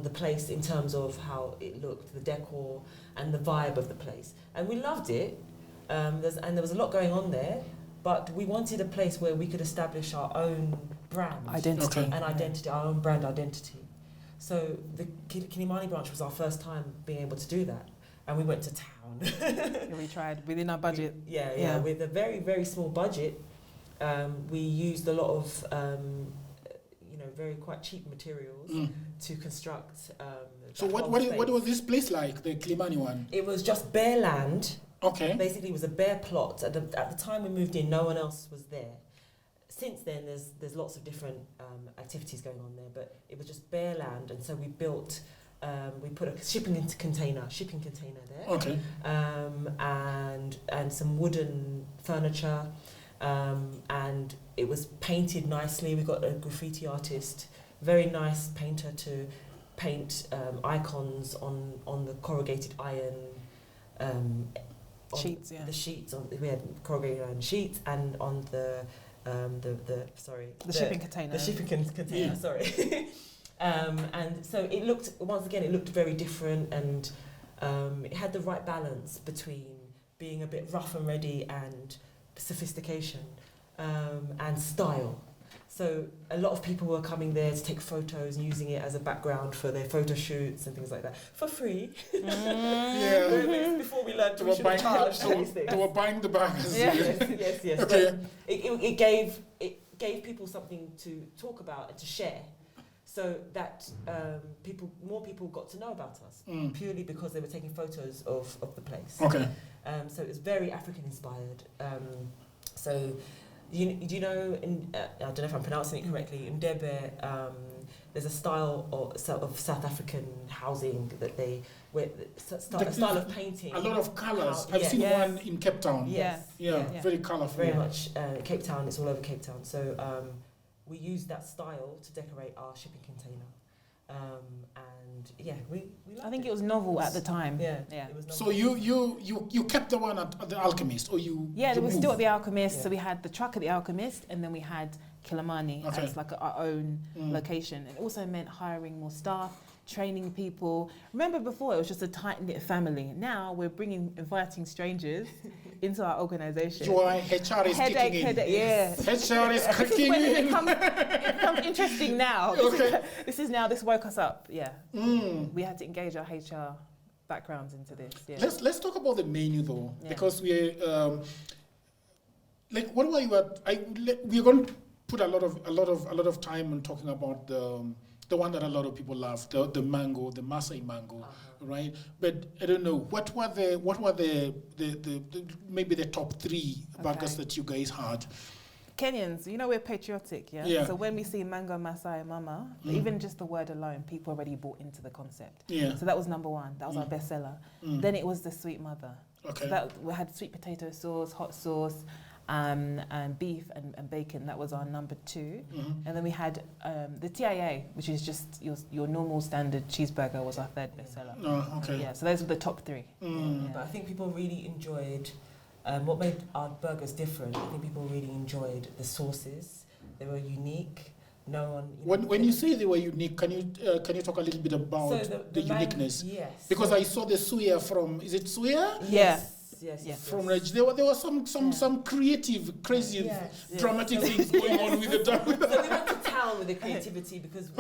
the place in terms of how it looked, the decor and the vibe of the place. And we loved it. And there was a lot going on there, but we wanted a place where we could establish our own brand identity, our own brand identity. So the Kilimani branch was our first time being able to do that, and we went to town. We tried within our budget. With a very, very small budget. We used a lot of very quite cheap materials to construct. So what was this place like, the Kilimani one? It was just bare land. Okay. Basically, it was a bare plot. At the time we moved in, no one else was there. Since then, there's lots of different activities going on there, but it was just bare land, and so we built. We put a shipping container there. Okay. And some wooden furniture. And it was painted nicely. We got a graffiti artist, very nice painter, to paint icons on the corrugated iron sheets. The sheets. We had corrugated iron sheets, and on the shipping container. The shipping container. Yeah. Sorry. And so it looked very different, and it had the right balance between being a bit rough and ready and sophistication and style. So a lot of people were coming there to take photos and using it as a background for their photo shoots and things like that for free. Before we learned we should have charged these things. They were buying the bags. Yes. Okay. It gave people something to talk about and to share. So that more people got to know about us purely because they were taking photos of the place. Okay. So it was very African inspired. So do you know? I don't know if I'm pronouncing it correctly. In Ndebe, there's a style of South African housing that style of painting. A lot of colours. I've seen one in Cape Town. Yes. Yeah. Very colourful. Very much Cape Town. It's all over Cape Town. So. We used that style to decorate our shipping container, and we I think it was novel at the time. Yeah. It was novel. So you kept the one at the Alchemist, or you? Yeah, you we were moved? still at the Alchemist. So we had the truck at the Alchemist, and then we had Kilimani as like our own location. It also meant hiring more staff, training people. Remember before it was just a tight-knit family. Now we're inviting strangers into our organisation. Why HR is kicking in. Yeah. HR is kicking in. It becomes interesting now. Okay. This woke us up. Yeah. We had to engage our HR backgrounds into this. Yeah. Let's talk about the menu though, because we what were you at? We're going to put a lot of time on talking about the one that a lot of people love, the mango, the Masai mango, right? But I don't know, what were the maybe the top 3 burgers that you guys had? Kenyans, we're patriotic, yeah? So when we see mango, Masai, mama, even just the word alone, people already bought into the concept. Yeah. So that was number 1. That was our bestseller. Then it was the sweet mother. Okay. So we had sweet potato sauce, hot sauce, and beef and bacon. That was our number 2. And then we had the TIA, which is just your normal standard cheeseburger, was our 3rd bestseller. Oh, okay. Yeah, so those were the top 3. But I think people really enjoyed what made our burgers different. I think people really enjoyed the sauces. They were unique. No one. When you say they were unique, can you talk a little bit about the uniqueness? Yes. Because I saw the Suya from. Is it Suya? Yes. From Reg, there were some creative, crazy, dramatic things going on with the. So we went to town with the creativity because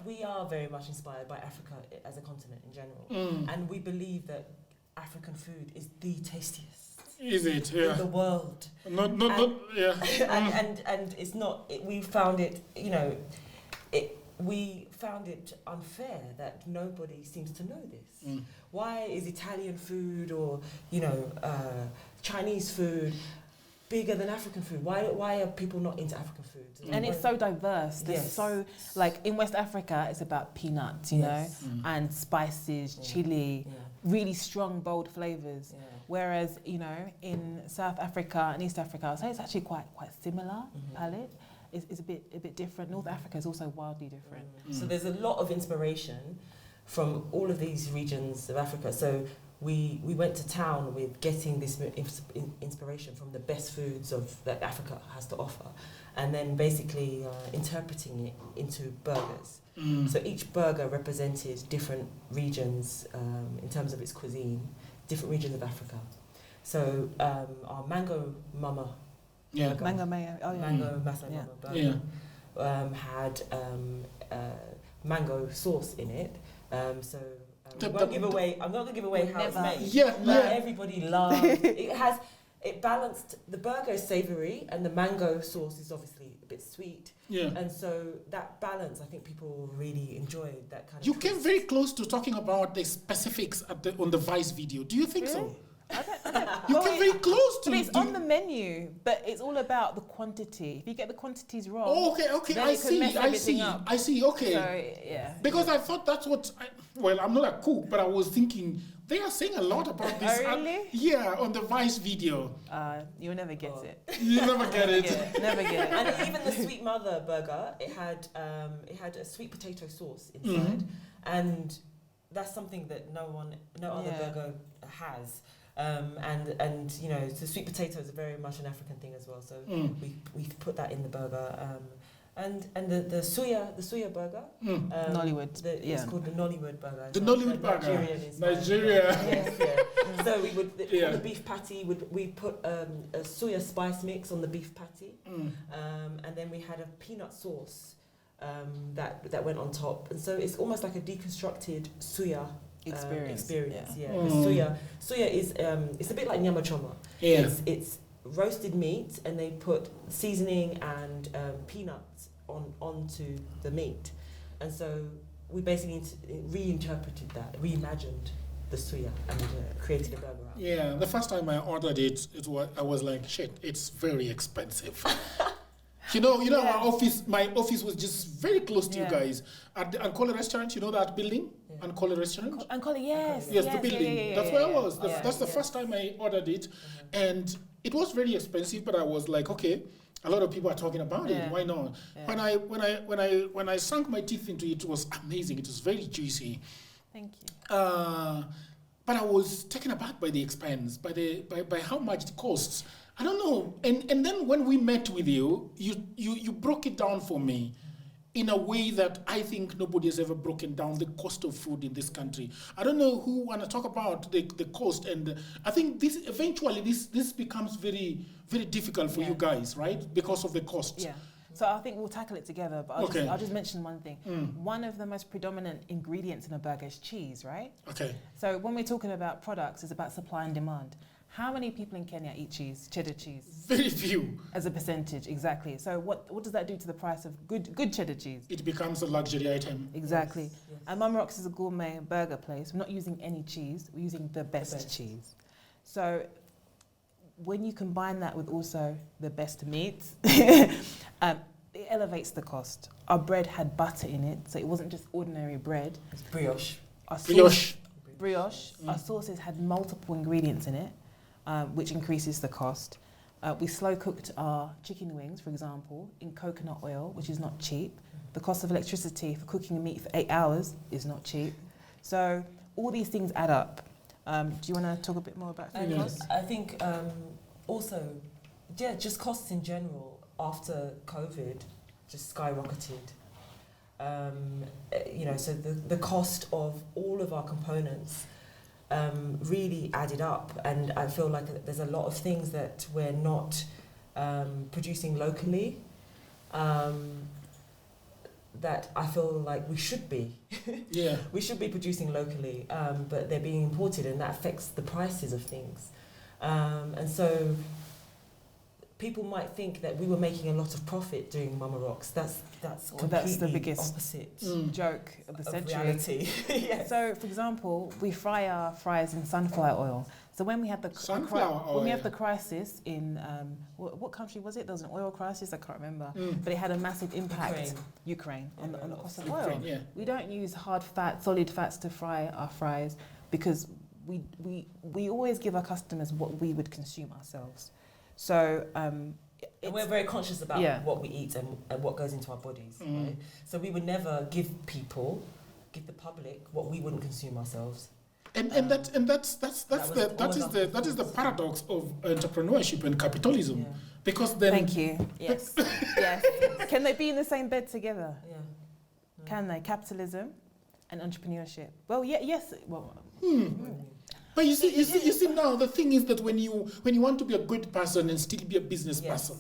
we are very much inspired by Africa as a continent in general, and we believe that African food is the tastiest. Is it? Yeah. In the world. And it's not. We found it. We found it unfair that nobody seems to know this. Why is Italian food or Chinese food bigger than African food? Why are people not into African food? And it's so diverse. There's so in West Africa, it's about peanuts, and spices, chili, really strong, bold flavors. Yeah. Whereas in South Africa and East Africa, I'd say it's actually quite similar palette. It's a bit different. North Africa is also wildly different. So there's a lot of inspiration, from all of these regions of Africa. So we went to town with getting this inspiration from the best foods that Africa has to offer, and then basically interpreting it into burgers. So each burger represented different regions in terms of its cuisine, different regions of Africa. So our mango mama burger, mango mayo, mango Masai mama burger had mango sauce in it. I'm not going to give away how it's made. But everybody loved it. It balanced, the burger is savoury and the mango sauce is obviously a bit sweet. Yeah. And so that balance, I think people really enjoyed that kind of You came very close to talking about the specifics on the Vice video. Do you think so? I don't you came very close to it. But it's on the menu, but it's all about the quantity. If you get the quantities wrong, okay, I see, okay. So, yeah. Because I thought that's what, I'm not a cook, but I was thinking, they are saying a lot about this. Oh, really? On the Vice video. You'll never get it. You never get it. Never get it. And even the Sweet Mother burger, it had a sweet potato sauce inside, and that's something that no other burger has. And you know, the sweet potato is very much an African thing as well. So we put that in the burger. And the Suya burger, Nollywood. It's called the Nollywood burger. The Nollywood burger. Nigeria. Yes. So we would on the beef patty we put a Suya spice mix on the beef patty, and then we had a peanut sauce that went on top, and so it's almost like a deconstructed Suya experience. Suya is it's a bit like nyama choma. It's roasted meat, and they put seasoning and peanuts onto the meat, and so we basically reimagined the Suya and created a burger out. Yeah, the first time I ordered it, I was like, shit, it's very expensive. You know, my office was just very close to you guys at the Ankole restaurant. You know that building, Ankole restaurant. Ankole, yes, the building. That's where I was. That's the first time I ordered it, and it was very expensive. But I was like, okay, a lot of people are talking about it. Why not? Yeah. When I sunk my teeth into it, it was amazing. It was very juicy. Thank you. But I was taken aback by the expense, by how much it costs. I don't know. And then when we met with you, you broke it down for me in a way that I think nobody has ever broken down the cost of food in this country. I don't know who want to talk about the cost, and I think this becomes very, very difficult for you guys, right? Because of the cost. Yeah. So I think we'll tackle it together, but I'll just mention one thing. One of the most predominant ingredients in a burger is cheese, right? Okay. So when we're talking about products, it's about supply and demand. How many people in Kenya eat cheese, cheddar cheese? Very few. As a percentage, exactly. So what does that do to the price of good cheddar cheese? It becomes a luxury item. Exactly. Yes. And Mama Rock's is a gourmet burger place. We're not using any cheese. We're using the best cheese. So when you combine that with also the best meats, it elevates the cost. Our bread had butter in it, so it wasn't just ordinary bread. It's brioche. Brioche. Our sauces had multiple ingredients in it, which increases the cost. We slow cooked our chicken wings, for example, in coconut oil, which is not cheap. The cost of electricity for cooking meat for 8 hours is not cheap. So all these things add up. Do you want to talk a bit more about food costs? I think also, just costs in general after COVID just skyrocketed. So the cost of all of our components really added up, and I feel like there's a lot of things that we're not producing locally that I feel like we should be. We should be producing locally, but they're being imported, and that affects the prices of things. And so people might think that we were making a lot of profit doing Mama Rocks. That's the biggest opposite joke of the century. Reality. Yes. So, for example, we fry our fries in sunflower oil. So when we had the the crisis in what country was it? There was an oil crisis. I can't remember, but it had a massive impact. Ukraine on the cost of oil. Yeah. We don't use solid fats to fry our fries because we always give our customers what we would consume ourselves. So and we're very conscious about what we eat and what goes into our bodies. Right? So we would never give people give the public what we wouldn't consume ourselves. That is the paradox of entrepreneurship and capitalism, because then. Thank you. Yes. Yes. Can they be in the same bed together? Yeah. No. Can they? Capitalism and entrepreneurship. Well, yeah. Yes. Well. But you see now the thing is that when you want to be a good person and still be a business person,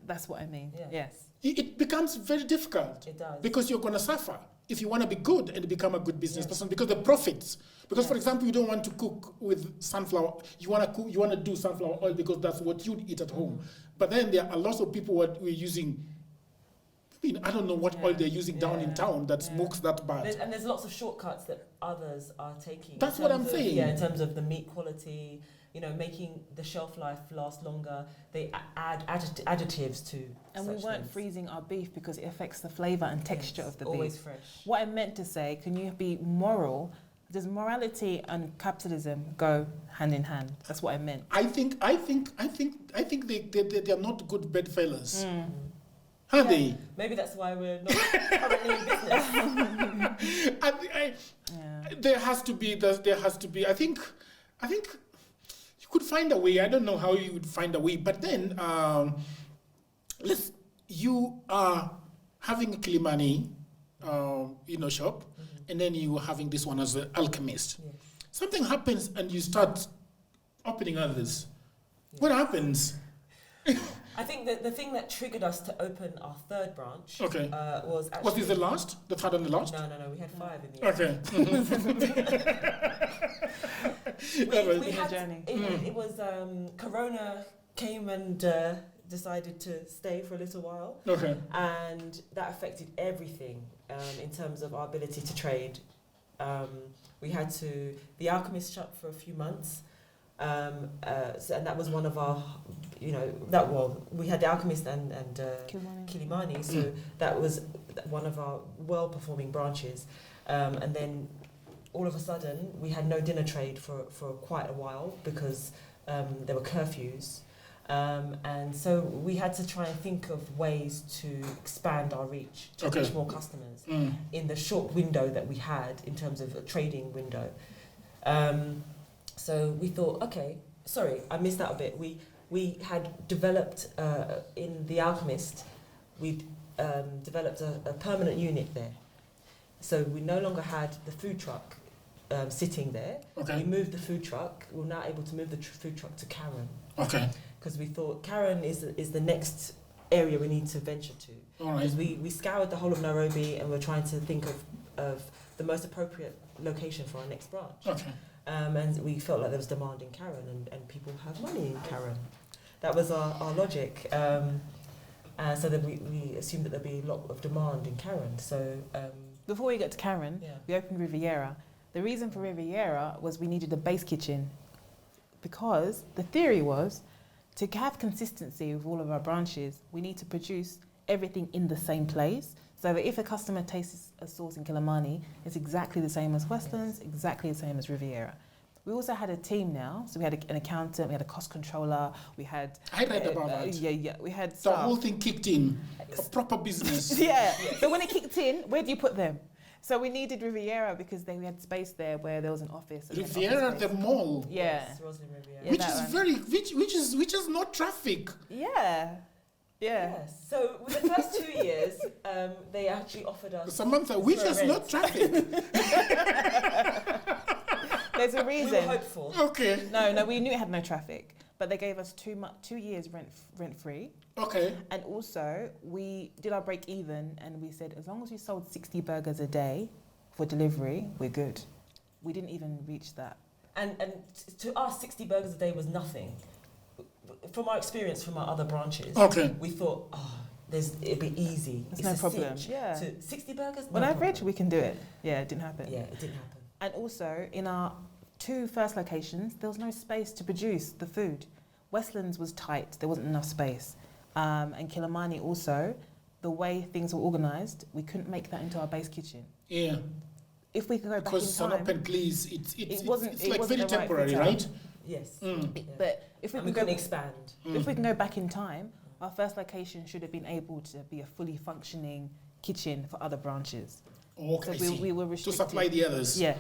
that's what I mean. Yeah. Yes. It becomes very difficult. It does. Because you're going to suffer if you want to be good and become a good business person, because the profits. Because for example, you don't want to cook with sunflower. You want to do sunflower oil because that's what you eat at home. But then there are lots of people who are using. I mean, I don't know what oil they're using down in town that smokes that bad. And there's lots of shortcuts that others are taking. That's what I'm saying. Yeah, in terms of the meat quality, making the shelf life last longer. They add additives to. And we weren't freezing our beef because it affects the flavour and texture of the beef. Always fresh. What I meant to say, can you be moral? Does morality and capitalism go hand in hand? That's what I meant. I think they are not good bedfellows. Are they? Maybe that's why we're not currently in business. There has to be. I think you could find a way. I don't know how you would find a way, but then you are having a Kilimani, shop, and then you are having this one as an alchemist. Yes. Something happens, and you start opening others. Yes. What happens? I think that the thing that triggered us to open our third branch was actually... Was this the last? The third and the last? No. We had 5 in the end. Okay. we had journey. It was Corona came and decided to stay for a little while. Okay. And that affected everything in terms of our ability to trade. We had the Alchemist shut for a few months. And that was one of our, we had the Alchemist and Kilimani, so that was one of our well-performing branches. And then all of a sudden, we had no dinner trade for quite a while because there were curfews. And so we had to try and think of ways to expand our reach, to reach more customers in the short window that we had in terms of a trading window. So we thought, I missed out a bit. We had developed in the Alchemist, we'd developed a permanent unit there. So we no longer had the food truck sitting there. Okay. We moved the food truck. We were now able to move the food truck to Karen. Okay. Because we thought Karen is the next area we need to venture to. All right. Because we scoured the whole of Nairobi and we're trying to think of the most appropriate location for our next branch. Okay. And we felt like there was demand in Karen and people have money in Karen. That was our logic. So that we assumed that there'd be a lot of demand in Karen. So before we get to Karen, we opened Riviera. The reason for Riviera was we needed a base kitchen because the theory was to have consistency with all of our branches, we need to produce everything in the same place. So that if a customer tastes a sauce in Kilimani, it's exactly the same as Westlands, exactly the same as Riviera. We also had a team now, so we had an accountant, we had a cost controller, we had... I read about that. We had the staff. whole thing kicked in, a proper business. So when it kicked in, where do you put them? So we needed Riviera because we had space there where there was an office. Riviera, the mall. Yes, Riviera. Which is which is not traffic. Yeah. Yes. So with the first 2 years, they actually offered us... Samantha, which is not traffic. There's a reason. We were hopeful. Okay. No, we knew it had no traffic. But they gave us 2 years rent free. Okay. And also, we did our break even and we said, as long as we sold 60 burgers a day for delivery, we're good. We didn't even reach that. And to us, 60 burgers a day was nothing. From our experience from our other branches, we thought, it'd be easy. It's no problem. Yeah. So 60 burgers? On average, we can do it. Yeah, it didn't happen. Yeah, it didn't happen. And also, in our 2 first locations, there was no space to produce the food. Westlands was tight. There wasn't enough space. And Kilimani also, the way things were organised, we couldn't make that into our base kitchen. Yeah. If we could go back in time... Because an open place, it's like very right temporary, right? Yes. But if we can expand. If we can go back in time, our first location should have been able to be a fully functioning kitchen for other branches. Okay, so we were restricted. to supply the others. Yeah.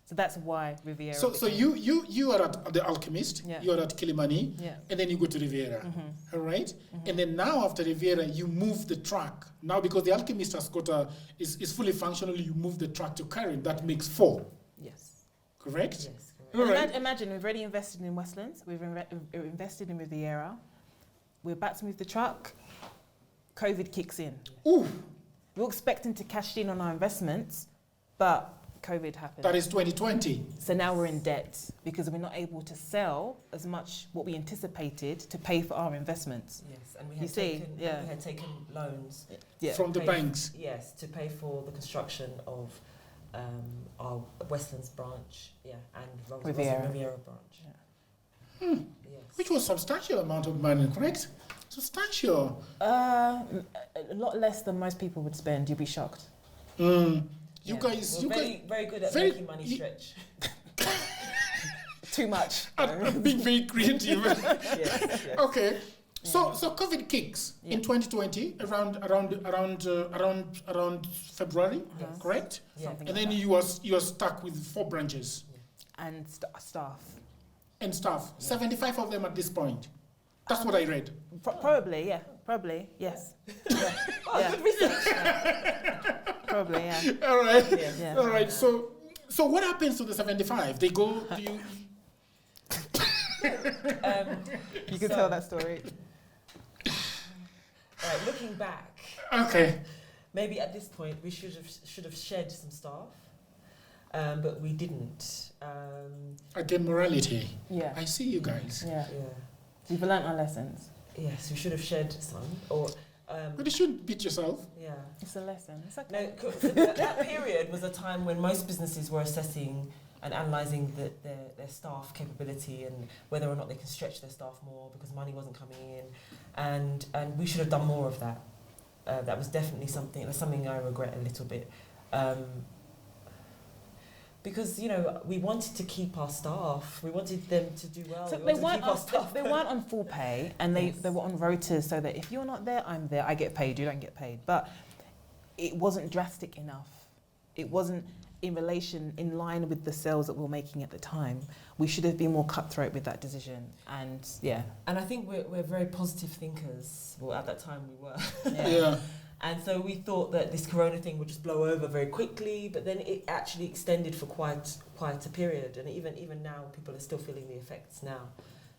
So that's why Riviera. So you are at the Alchemist, you are at Kilimani, and then you go to Riviera, all right? And then now after Riviera, you move the truck. Now because the Alchemist has got is fully functional, you move the truck to Karen. That makes 4. Yes. Correct? Yes, correct. All right. Imagine we've already invested in Westlands, we've invested in Riviera, we're about to move the truck, COVID kicks in. Ooh. We're expecting to cash in on our investments, but COVID happened. That is 2020. So now we're in debt because we're not able to sell as much what we anticipated to pay for our investments. Yes, and we had taken loans from the banks. Yes, to pay for the construction of our Westlands branch, and Riviera branch. Yeah. Yes. Which was substantial amount of money, correct? Substantial. A lot less than most people would spend. You'd be shocked. You guys, very good at making money stretch. Too much. I'm being very creative. Yes. Okay. So COVID kicks in 2020 around February, correct? Yeah. And then you are stuck with 4 branches. And staff. And staff. 75 of them at this point. That's what I read. Probably, yes. Good research. Probably, yeah. All right. Yeah. All right. So what happens to the 75? They go. Do you? You can tell that story. Right, looking back. Okay. Maybe at this point we should have shed some staff, but we didn't. Again, morality. Yeah. I see you guys. Yeah. We've learnt our lessons. Yes, we should have shed some, or. But you shouldn't beat yourself. Yeah. It's a lesson. It's okay. No, so that period was a time when most businesses were assessing and analysing their staff capability and whether or not they can stretch their staff more because money wasn't coming in, and we should have done more of that. That was definitely something I regret a little bit, because we wanted to keep our staff, we wanted them to do well. So they weren't on full pay, and they were on rotas, so that if you're not there, I'm there. I get paid, you don't get paid. But it wasn't drastic enough. It wasn't in line with the sales that we were making at the time. We should have been more cutthroat with that decision. And and I think we're very positive thinkers. Well, at that time we were. Yeah. And so we thought that this corona thing would just blow over very quickly, but then it actually extended for quite a period, and even now people are still feeling the effects now.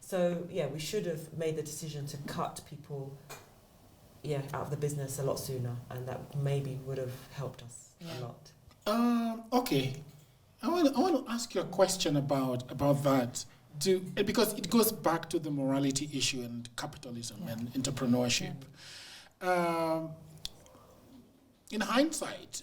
So we should have made the decision to cut people out of the business a lot sooner, and that maybe would have helped us a lot. Okay. I want to ask you a question about that. Because it goes back to the morality issue and capitalism and entrepreneurship. In hindsight,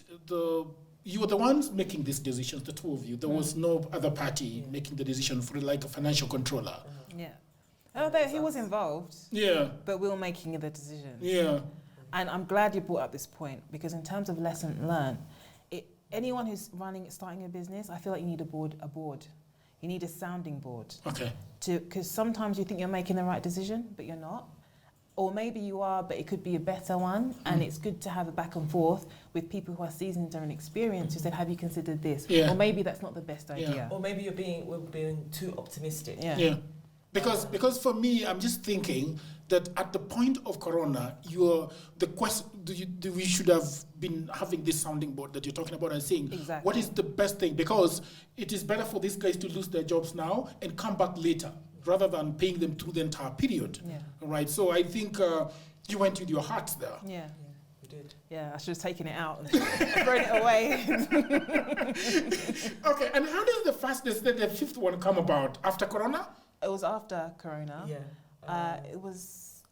you were the ones making these decisions, the two of you. There was no other party making the decision for like a financial controller. He was involved. Yeah. But we were making the decisions. Yeah. And I'm glad you brought up this point, because in terms of lesson learned, anyone who's starting a business, I feel like you need a board. You need a sounding board. Okay. Because sometimes you think you're making the right decision, but you're not. Or maybe you are, but it could be a better one. And it's good to have a back and forth with people who are seasoned and experienced who said, have you considered this? Yeah. Or maybe that's not the best idea. Or maybe we're being too optimistic. Yeah. Because for me, I'm just thinking that at the point of corona, we should have been having this sounding board that you're talking about and saying, exactly. What is the best thing? Because it is better for these guys to lose their jobs now and come back later, rather than paying them through the entire period. Yeah. Right. So I think you went with your heart there. Yeah. We did. Yeah, I should have taken it out and thrown it away. Okay. And how does the fifth one come about? After corona? It was after corona. Yeah. It was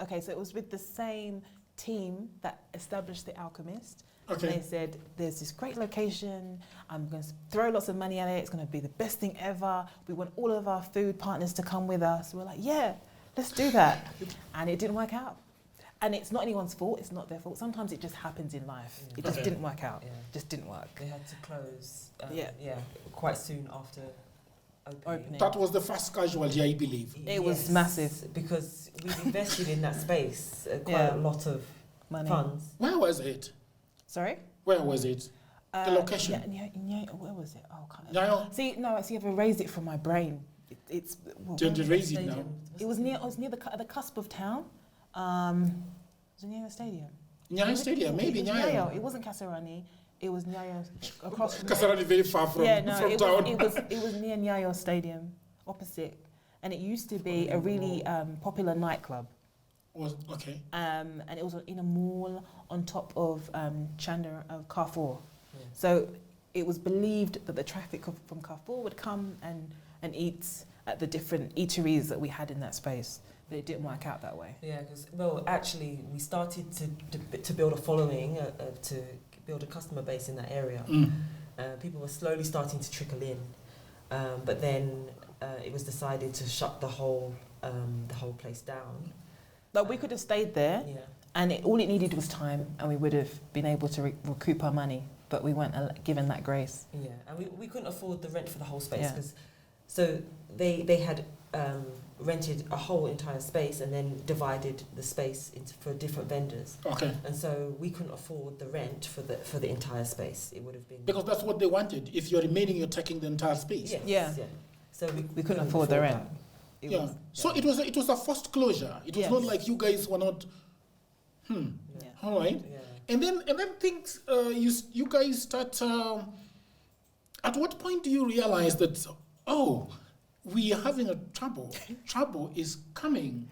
with the same team that established The Alchemist. Okay. They said, there's this great location, I'm going to throw lots of money at it, it's going to be the best thing ever, we want all of our food partners to come with us. We're like, yeah, let's do that. And it didn't work out. And it's not anyone's fault, it's not their fault. Sometimes it just happens in life. It just didn't work out. Yeah. Just didn't work. They had to close quite soon after opening. That was the first casualty, I believe. It was massive. Because we've invested in that space quite a lot of money. Funds. Where was it? Sorry? Where was it? The location. Where was it? Oh, can't. Nyayo. See, I've erased it from my brain. It's. Don't erase it now. It was near the cusp of town. Was it Nyayo Stadium? Nyayo Stadium, maybe Nyayo. It wasn't Kasarani. It was Nyayo across from. Kasarani very far from town. It was near Nyayo Stadium, opposite, and it used to be a really popular nightclub. Okay. And it was in a mall on top of Carrefour. Yeah. So it was believed that the traffic from Carrefour would come and eat at the different eateries that we had in that space. But it didn't work out that way. Yeah, because, actually, we started to build a following, to build a customer base in that area. People were slowly starting to trickle in. But then it was decided to shut the whole place down. But we could have stayed there, and all it needed was time, and we would have been able to recoup our money. But we weren't given that grace. Yeah, and we couldn't afford the rent for the whole space, because so they had rented a whole entire space and then divided the space for different vendors. Okay. And so we couldn't afford the rent for the entire space. It would have been because that's what they wanted. If you're remaining, you're taking the entire space. Yes. So we couldn't afford the rent. So it was a forced closure. It was not like you guys were not. All right. Yeah. And then things. You guys start. At what point do you realize that? Oh, we are having a trouble. Trouble is coming.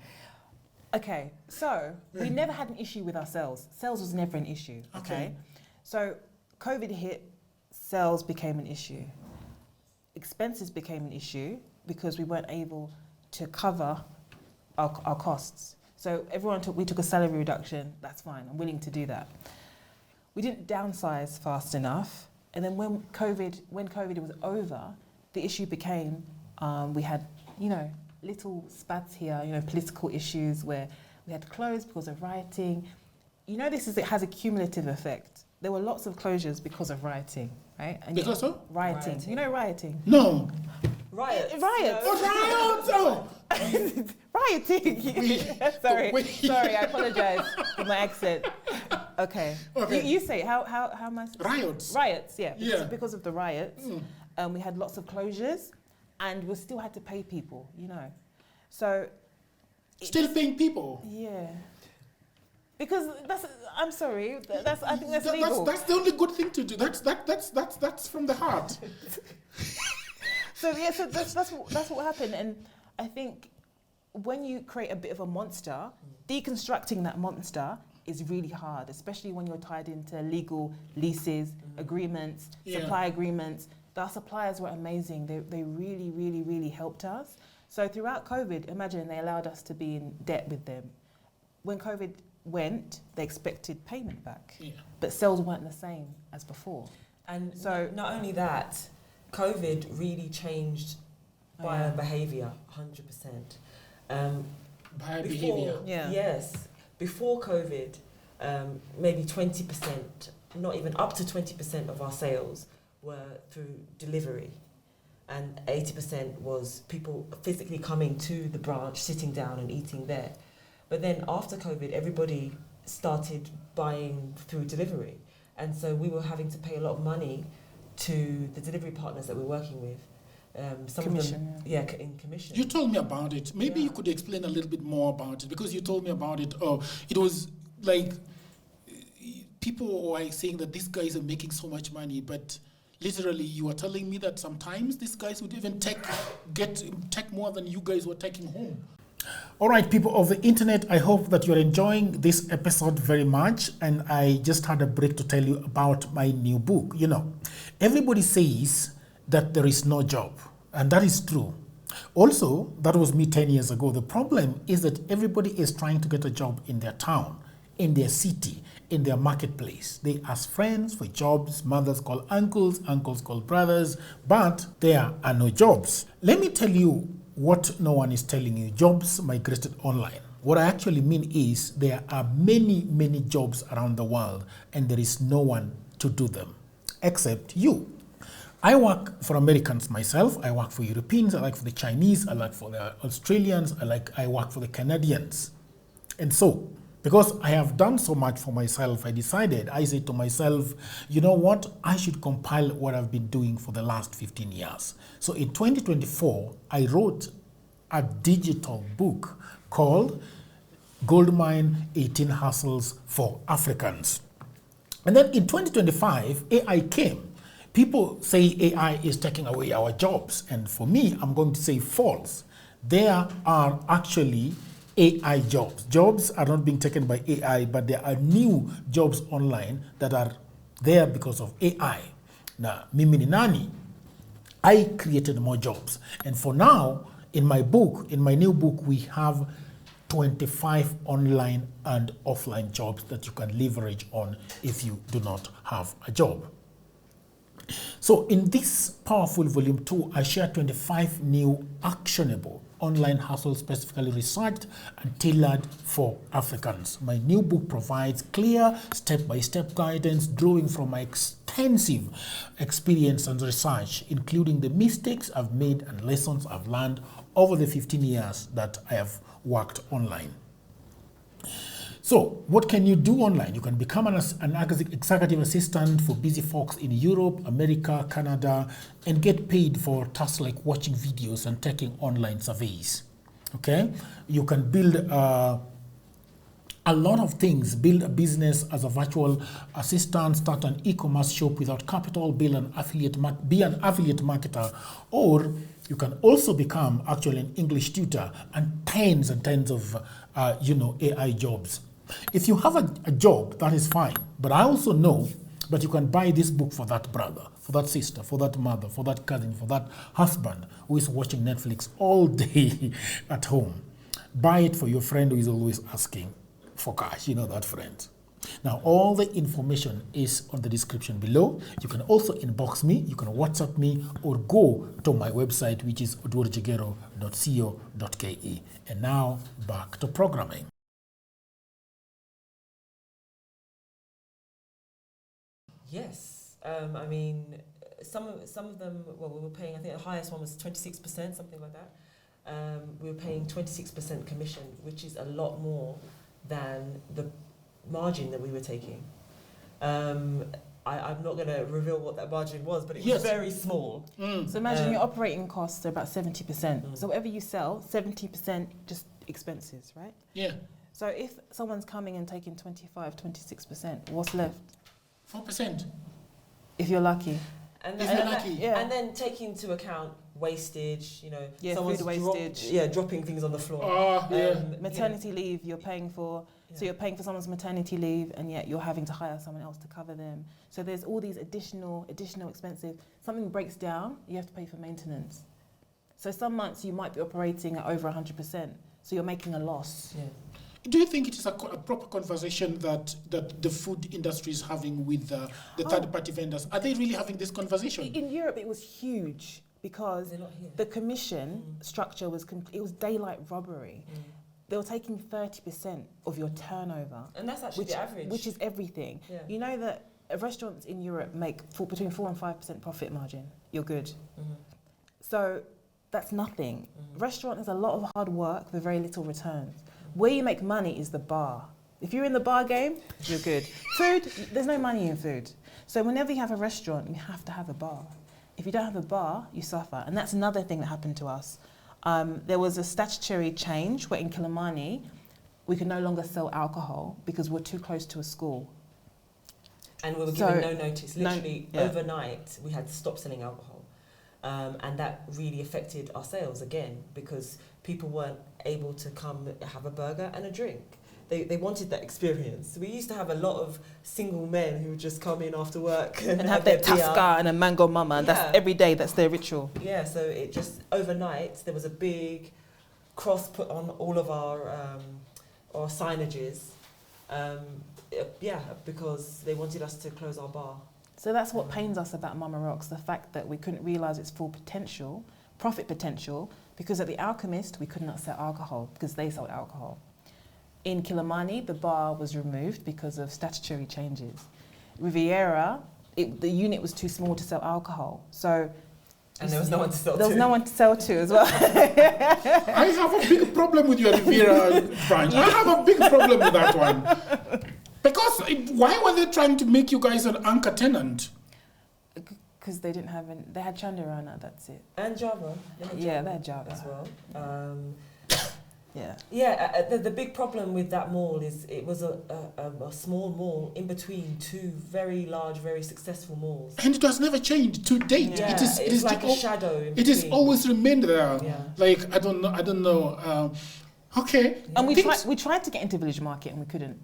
Okay, so we never had an issue with our sales. Sales was never an issue. Okay. So COVID hit, sales became an issue. Expenses became an issue because we weren't able to cover our costs. So we took a salary reduction. That's fine. I'm willing to do that. We didn't downsize fast enough, and then when COVID was over, the issue became we had little spats here, political issues where we had to close because of rioting. It has a cumulative effect. There were lots of closures because of rioting, right? And because of? Rioting. You know rioting? No. Riots. Riots. Oh, rioting. Sorry, I apologise for my accent. Okay. You say it. How am I? Riots. Riots, yeah. Because of the riots, we had lots of closures, and we still had to pay people, So. Still paying people? Yeah. Because I'm sorry, I think that's legal. That's the only good thing to do. That's from the heart. So that's what happened, and I think when you create a bit of a monster, deconstructing that monster is really hard, especially when you're tied into legal leases, agreements, supply agreements. Our suppliers were amazing. They really, really, really helped us. So throughout COVID, imagine they allowed us to be in debt with them. When COVID went, they expected payment back, but sales weren't the same as before. And so not only that, COVID really changed buyer behaviour, 100%. Buyer behaviour? Yes. Before COVID, maybe 20%, not even up to 20% of our sales were through delivery. And 80% was people physically coming to the branch, sitting down and eating there. But then after COVID, everybody started buying through delivery. And so we were having to pay a lot of money to the delivery partners that we're working with. Some commission, of them, in commission. You told me about it. Maybe you could explain a little bit more about it, because you told me about it. Oh, it was like people were saying that these guys are making so much money, but literally you were telling me that sometimes these guys would even take more than you guys were taking home. All right, people of the internet, I hope that you're enjoying this episode very much. And I just had a break to tell you about my new book. Everybody says that there is no job, and that is true. Also, that was me 10 years ago. The problem is that everybody is trying to get a job in their town, in their city, in their marketplace. They ask friends for jobs, mothers call uncles, uncles call brothers, but there are no jobs. Let me tell you what no one is telling you. Jobs migrated online. What I actually mean is there are many, many jobs around the world, and there is no one to do them except you. I work for Americans myself. I work for Europeans. I work for the Chinese. I work for the Australians. I work for the Canadians. And so Because I have done so much for myself, I said to myself, you know what, I should compile what I've been doing for the last 15 years. So in 2024, I wrote a digital book called Goldmine 18 Hustles for Africans. And then in 2025, AI came. People say AI is taking away our jobs. And for me, I'm going to say false. There are actually AI jobs. Jobs are not being taken by AI, but there are new jobs online that are there because of AI. Now, mimi ni nani? I created more jobs. And for now, in my new book, we have 25 online and offline jobs that you can leverage on if you do not have a job. So in this powerful volume 2, I share 25 new actionable online hustles specifically researched and tailored for Africans. My new book provides clear step-by-step guidance drawing from my extensive experience and research, including the mistakes I've made and lessons I've learned over the 15 years that I have worked online. So what can you do online? You can become an executive assistant for busy folks in Europe, America, Canada, and get paid for tasks like watching videos and taking online surveys. Okay? You can build a lot of things. Build a business as a virtual assistant, start an e-commerce shop without capital, be an affiliate marketer, or you can also become actually an English tutor and tens of AI jobs. If you have a job, that is fine. But I also know that you can buy this book for that brother, for that sister, for that mother, for that cousin, for that husband who is watching Netflix all day at home. Buy it for your friend who is always asking for cash. You know that friend. Now, all the information is on the description below. You can also inbox me, you can WhatsApp me, or go to my website, which is odworjigero.co.ke. And now, back to programming. Yes, I mean, some of them. Well, we were paying. I think the highest one was 26%, something like that. We were paying 26% commission, which is a lot more than the margin that we were taking. I'm not going to reveal what that margin was, but it was very small. So imagine your operating costs are about 70%. So whatever you sell, 70% just expenses, right? Yeah. So if someone's coming and taking 26%, what's left? 4%. If you're lucky. And then taking into account wastage, food wastage. Dropping things on the floor. Maternity leave you're paying for. Yeah. So you're paying for someone's maternity leave, and yet you're having to hire someone else to cover them. So there's all these additional expenses. Something breaks down, you have to pay for maintenance. So some months you might be operating at over 100%. So you're making a loss. Yeah. Do you think it is a proper conversation that the food industry is having with the third-party vendors? Are they really having this conversation? In Europe, it was huge because the commission structure was daylight robbery. They were taking 30% of your turnover. And that's actually the average. Which is everything. Yeah. You know that restaurants in Europe make between 4 and 5% profit margin. You're good. So that's nothing. Restaurant is a lot of hard work with very little returns. Where you make money is the bar. If you're in the bar game, you're good. Food, there's no money in food. So whenever you have a restaurant, you have to have a bar. If you don't have a bar, you suffer. And that's another thing that happened to us. There was a statutory change where in Kilimani, we could no longer sell alcohol because we're too close to a school. And we were given no notice. Literally overnight, we had to stop selling alcohol. And that really affected our sales again because people weren't able to come have a burger and a drink. They wanted that experience. We used to have a lot of single men who would just come in after work and have their Tasca and a mango mama. And that's every day, that's their ritual. Yeah, so it just overnight there was a big cross put on all of our signages. Because they wanted us to close our bar. So that's what pains us about Mama Rocks, the fact that we couldn't realise its full potential, profit potential, because at the Alchemist, we could not sell alcohol because they sold alcohol. In Kilimani, the bar was removed because of statutory changes. Riviera, the unit was too small to sell alcohol. So And there was no one to sell to. There was no one to sell to as well. I have a big problem with your Riviera branch. I have a big problem with that one. Because why were they trying to make you guys an anchor tenant? Because they didn't have they had Chandarana, that's it. And Java. They had Java as well. The big problem with that mall is it was a small mall in between two very large, very successful malls. And it has never changed to date. Yeah, it is like a shadow in It has always remained there. Yeah. Like, I don't know. Okay. And we tried to get into Village Market and we couldn't.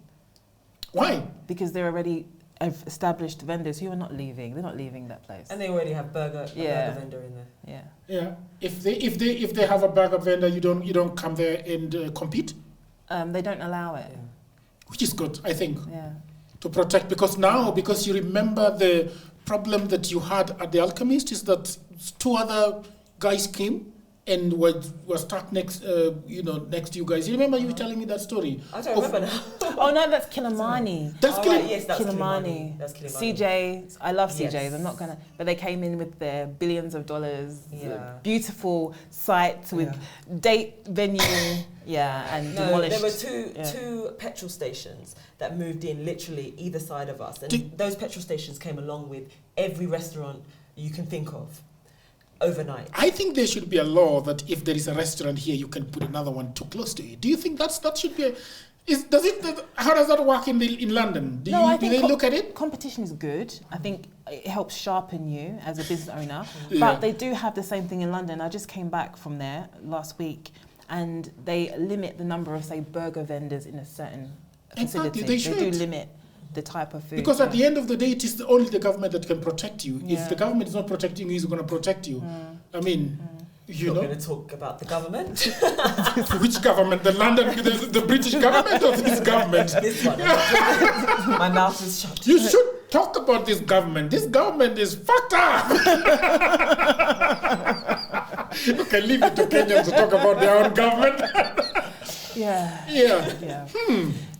Why? Because they're already established vendors who are not leaving. They're not leaving that place. And they already have burger vendor in there. Yeah. Yeah. If they have a burger vendor, you don't come there and compete. They don't allow it. Yeah. Which is good, I think. Yeah. To protect, because you remember the problem that you had at the Alchemist is that two other guys came and were stuck next to you guys. You remember you were telling me that story? I don't remember now. Oh no, that's Kilimani. That's yes, that's Kilimani. That's Kilimani. CJs, I love CJs. Yes. I'm not gonna, but they came in with their billions of dollars, Yeah. beautiful sites with date venue, and demolished. There were two petrol stations that moved in literally either side of us, and those petrol stations came along with every restaurant you can think of. Overnight. I think there should be a law that if there is a restaurant here, you can put another one too close to it. Do you think that should be? How does that work in London? Do they look at it? Competition is good. I think it helps sharpen you as a business owner. Yeah. But they do have the same thing in London. I just came back from there last week, and they limit the number of, say, burger vendors in a certain facility. They should. They do limit the type of food. Because at the end of the day, it is only the government that can protect you. Yeah. If the government is not protecting you, who's going to protect you? I mean, You're going to talk about the government? Which government? The London, the British government or this government? This one. My mouth is shut. You should talk about this government. This government is fucked up. Okay, leave it to Kenyans to talk about their own government. Yeah.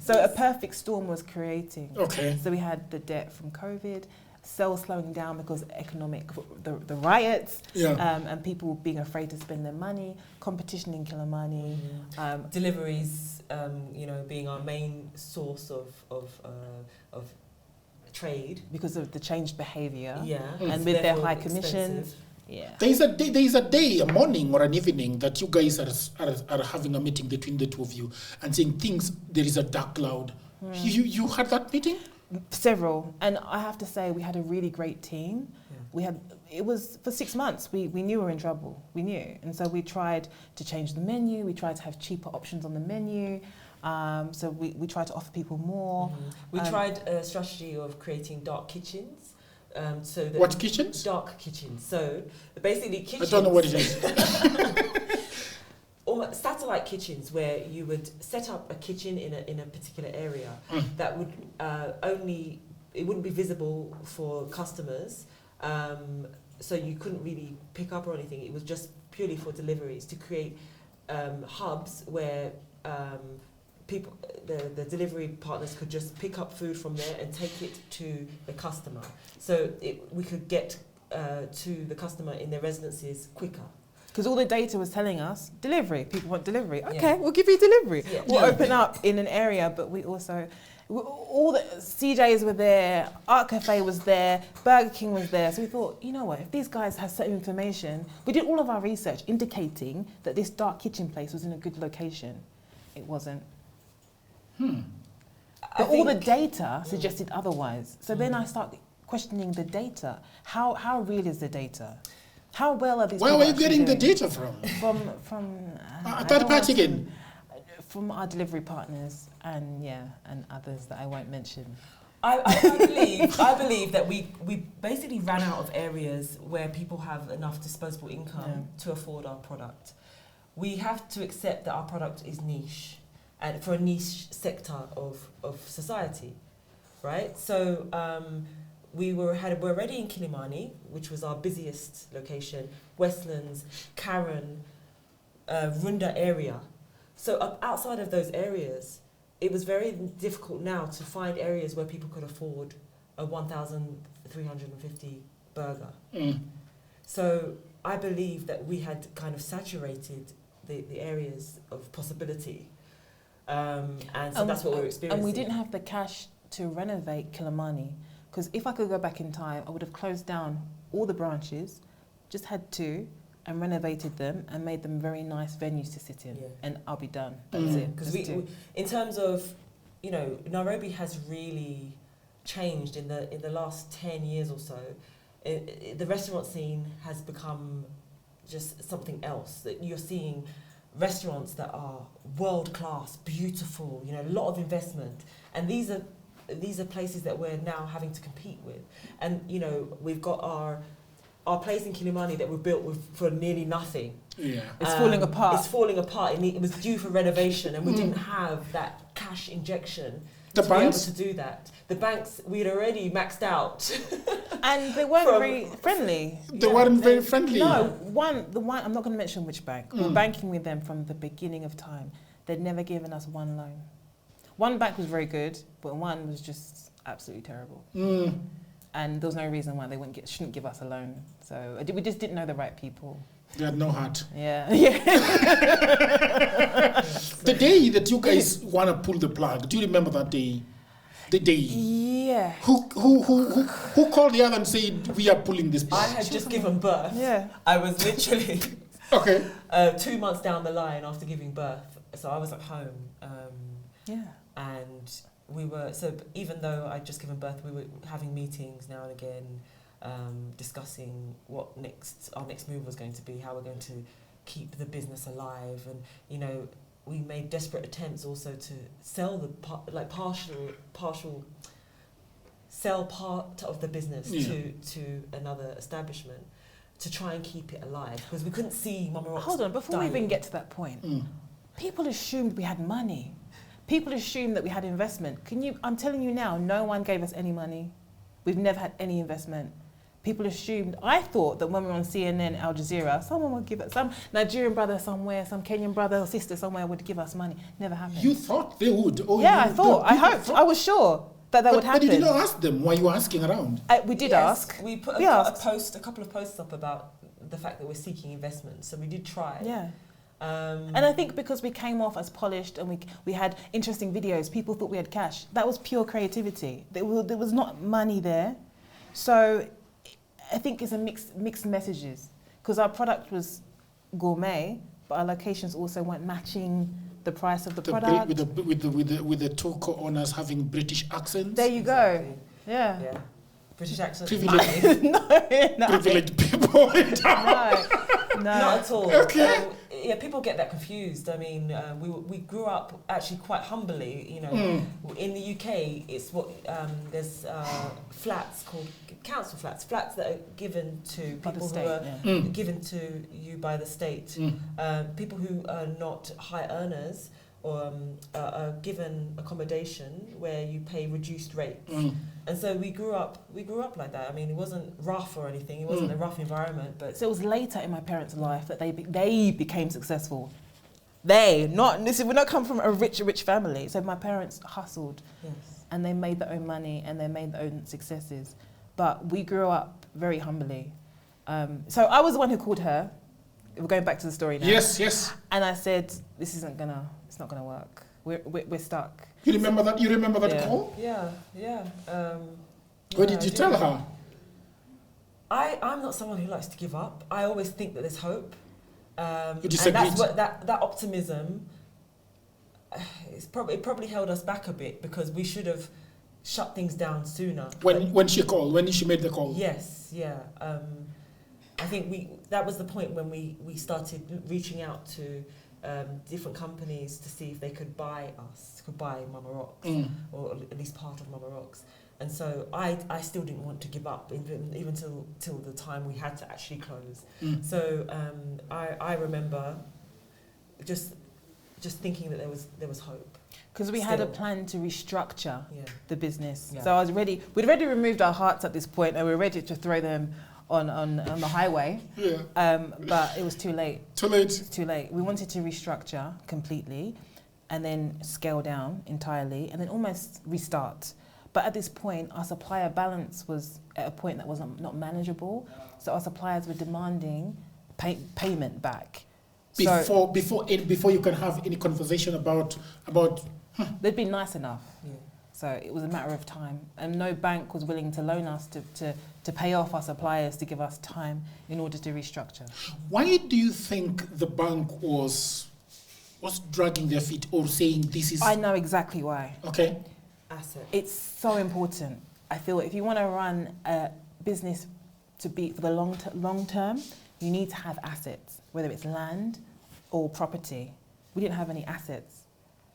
So a perfect storm was creating. Okay. So we had the debt from COVID, sales slowing down because of the riots, and people being afraid to spend their money, competition in Kilimani, deliveries, being our main source of trade because of the changed behaviour. Yeah, and with their high commissions. Yeah. There is a morning or an evening that you guys are having a meeting between the two of you and saying there is a dark cloud. You had that meeting? Several, and I have to say we had a really great team. It was for 6 months. We knew we were in trouble. We knew, and so we tried to change the menu. We tried to have cheaper options on the menu. So we tried to offer people more. We tried a strategy of creating dark kitchens. What kitchens? Dark kitchens. So basically kitchens. I don't know what it is. Or satellite kitchens where you would set up a kitchen in a particular area that would it wouldn't be visible for customers, so you couldn't really pick up or anything. It was just purely for deliveries to create hubs where people, the delivery partners could just pick up food from there and take it to the customer. So we could get to the customer in their residences quicker. Because all the data was telling us, delivery, people want delivery. Okay, we'll give you delivery. Yeah. We'll open up in an area, but we also, all the CJs were there, Art Cafe was there, Burger King was there. So we thought, you know what, if these guys have certain information, we did all of our research indicating that this dark kitchen place was in a good location. It wasn't. But all the data suggested otherwise. So then I start questioning the data. How real is the data? How well are these? Where were you getting the data from? From third party again. From our delivery partners and others that I won't mention. I believe that we basically ran out of areas where people have enough disposable income to afford our product. We have to accept that our product is niche, and for a niche sector of society, right? So we're already in Kilimani, which was our busiest location, Westlands, Karen, Runda area. So outside of those areas, it was very difficult now to find areas where people could afford a 1,350 burger. So I believe that we had kind of saturated the areas of possibility. And so that's what we were experiencing. And we didn't have the cash to renovate Kilimani. Because if I could go back in time, I would have closed down all the branches, just had 2, and renovated them and made them very nice venues to sit in. And I'll be done. That's it. Because in terms of, you know, Nairobi has really changed in the last 10 years or so. The restaurant scene has become just something else. That you're seeing restaurants that are world class, beautiful, you know, a lot of investment, and these are places that we're now having to compete with. And you know, we've got our place in Kilimani that we built for nearly nothing. Yeah, it's falling apart. It's falling apart. It was due for renovation, and we didn't have that cash injection to be able to do that. The banks, we'd already maxed out. And they weren't very friendly. They weren't very friendly. No, the one, I'm not going to mention which bank. We were banking with them from the beginning of time. They'd never given us one loan. One bank was very good, but one was just absolutely terrible. And there was no reason why they shouldn't give us a loan. So we just didn't know the right people. They had no heart. Yeah. The day that you guys want to pull the plug, do you remember that day? The day. Yeah. Who called the other and said we are pulling this plug? I had just given birth. Yeah. I was literally 2 months down the line after giving birth, so I was at home. And we were, so even though I'd just given birth, we were having meetings now and again, discussing what our next move was going to be, how we're going to keep the business alive. And you know, we made desperate attempts also to sell sell part of the business to another establishment to try and keep it alive, because we couldn't see Mama Rock's Hold on, before we even get to that point, people assumed we had money. People assumed that we had investment. I'm telling you now, no one gave us any money. We've never had any investment. People assumed, I thought that when we were on CNN, Al Jazeera, someone would give us, some Nigerian brother somewhere, some Kenyan brother or sister somewhere would give us money. Never happened. You thought they would? I hoped, I was sure that would happen. But you didn't ask them while you were asking around? We did ask. We put a couple of posts up about the fact that we're seeking investment, so we did try. Yeah. And I think because we came off as polished and we had interesting videos, people thought we had cash. That was pure creativity. There was not money there. So I think it's a mixed messages, because our product was gourmet, but our locations also weren't matching the price of the product. With the two co-owners having British accents. There you go. Yeah. British accent. Privileged. No. Privileged people. No. Not at all. Okay. People get that confused. I mean, we grew up actually quite humbly. You know, in the UK, it's what there's flats called council flats that are given to people who are given to you by the state. People who are not high earners or are given accommodation where you pay reduced rates. And so we grew up like that. I mean, it wasn't rough or anything. It wasn't a rough environment, but so it was later in my parents' life that they became successful. We're not come from a rich family. So my parents hustled, and they made their own money and they made their own successes. But we grew up very humbly. So I was the one who called her. We're going back to the story now. Yes. And I said, it's not gonna work. We're stuck. You remember that? You remember that call? Yeah. What did you tell her? I'm not someone who likes to give up. I always think that there's hope. You disagreed? And that's what that optimism. It probably held us back a bit, because we should have shut things down sooner. When she made the call. Yes. Yeah. I think that was the point when we started reaching out to different companies to see if they could buy Mama Rocks, or at least part of Mama Rocks. And so I still didn't want to give up, even till the time we had to actually close. So I remember just thinking that there was hope. Because we had a plan to restructure the business. Yeah. So I was ready. We'd already removed our hearts at this point, and we were ready to throw them on the highway. But it was too late. Too late. It's too late. We wanted to restructure completely, and then scale down entirely, and then almost restart. But at this point, our supplier balance was at a point that was not manageable. So our suppliers were demanding payment back. Before you can have any conversation about. They'd been nice enough. Yeah. So it was a matter of time, and no bank was willing to loan us to pay off our suppliers to give us time in order to restructure. Why do you think the bank was dragging their feet or saying this is... I know exactly why. Okay. Asset. It's so important. I feel if you want to run a business for the long term, you need to have assets, whether it's land or property. We didn't have any assets.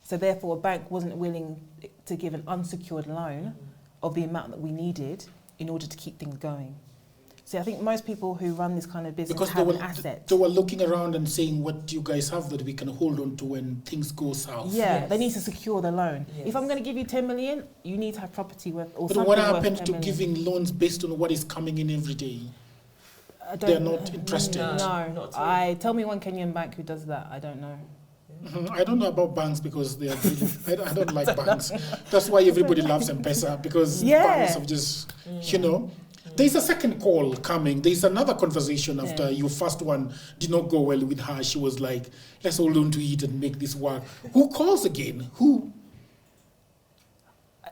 So therefore, a bank wasn't willing to give an unsecured loan of the amount that we needed in order to keep things going. So I think most people who run this kind of business have an asset. They were looking around and saying, what do you guys have that we can hold on to when things go south? Yeah, yes. They need to secure the loan. Yes. If I'm going to give you 10 million, you need to have property worth or something. But what happened to million. giving loans based on what is coming in every day? They're not interested. No, tell me one Kenyan bank who does that. I don't know. I don't know about banks because they are really, I don't like banks. That's why everybody loves M-Pesa, because banks have just, There's a second call coming. There's another conversation after your first one did not go well with her. She was like, let's hold on to it and make this work. Who calls again? Who?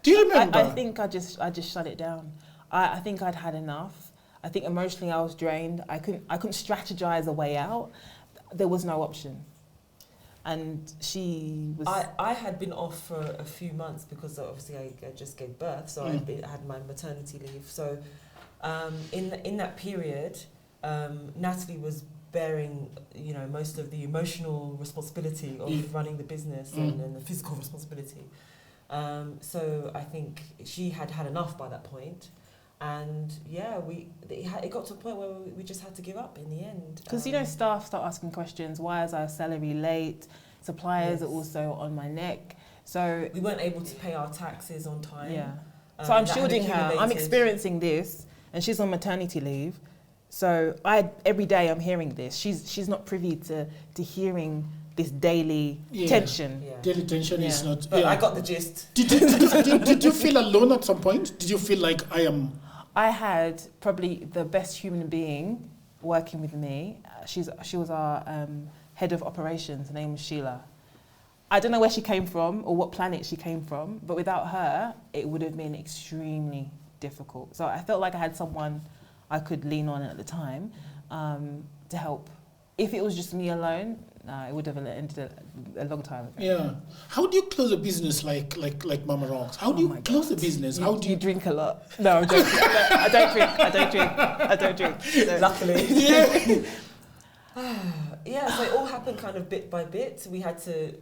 Do you remember? I think I just shut it down. I think I'd had enough. I think emotionally I was drained. I couldn't strategize a way out. There was no option. And she was... I had been off for a few months because obviously I just gave birth, so I had my maternity leave. So in that period, Natalie was bearing, most of the emotional responsibility of running the business and the physical responsibility. So I think she had enough by that point. And it got to a point where we just had to give up in the end. Because staff start asking questions. Why is our salary late? Suppliers are also on my neck. So we weren't able to pay our taxes on time. Yeah. So I'm shielding her. I'm experiencing this, and she's on maternity leave. So every day I'm hearing this. She's not privy to hearing this daily tension. Yeah. Daily tension is not... But I got the gist. Did you feel alone at some point? Did you feel like I had probably the best human being working with me. She was our head of operations. Her name was Sheila. I don't know where she came from or what planet she came from, but without her, it would have been extremely difficult. So I felt like I had someone I could lean on at the time to help. If it was just me alone, it would have ended a long time ago. Yeah. How do you close a business like Mama Rocks? How do you close a business? How do you drink a lot? No, I'm joking. I don't drink. Luckily. Yeah. So it all happened kind of bit by bit. We had to,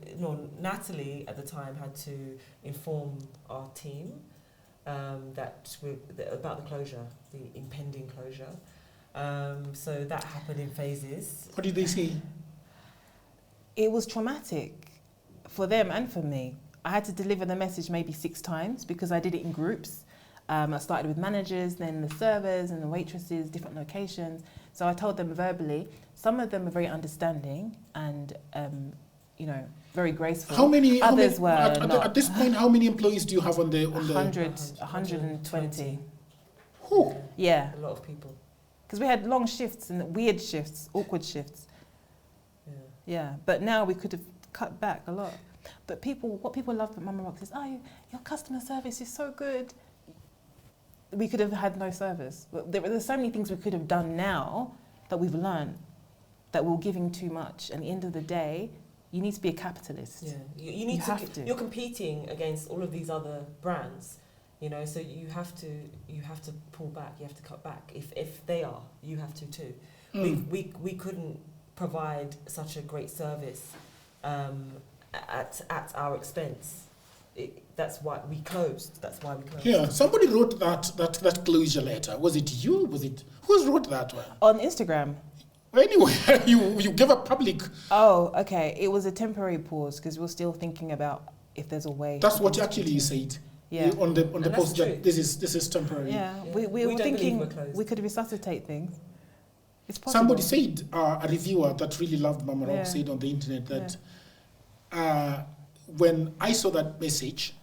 Natalie at the time had to inform our team about the closure, the impending closure. So that happened in phases. What did they say? It was traumatic for them and for me. I had to deliver the message maybe 6 times because I did it in groups. I started with managers, then the servers and the waitresses, different locations. So I told them verbally. Some of them were very understanding and, very graceful. Others were not. At this point, how many employees do you have on the 120. Who? Yeah. A lot of people. Because we had long shifts and weird shifts, awkward shifts. Yeah, but now we could have cut back a lot. But what people love about Mama Rocks is, your customer service is so good. We could have had no service. There's so many things we could have done now that we've learned that we're giving too much. And at the end of the day, you need to be a capitalist. Yeah, you have to. You're competing against all of these other brands, so you have to pull back. You have to cut back. If they are, you have to too. We couldn't provide such a great service at our expense. That's why we closed. Yeah, somebody wrote that closure letter. Was it you? Who wrote that one? On Instagram. Anyway, you gave a public... Oh, okay. It was a temporary pause because we're still thinking about if there's a way. That's what you said. Yeah. On the post that this is temporary. Yeah. We were thinking we could resuscitate things. It's possible. Somebody said, a reviewer that really loved Mama Rock said on the internet that when I saw that message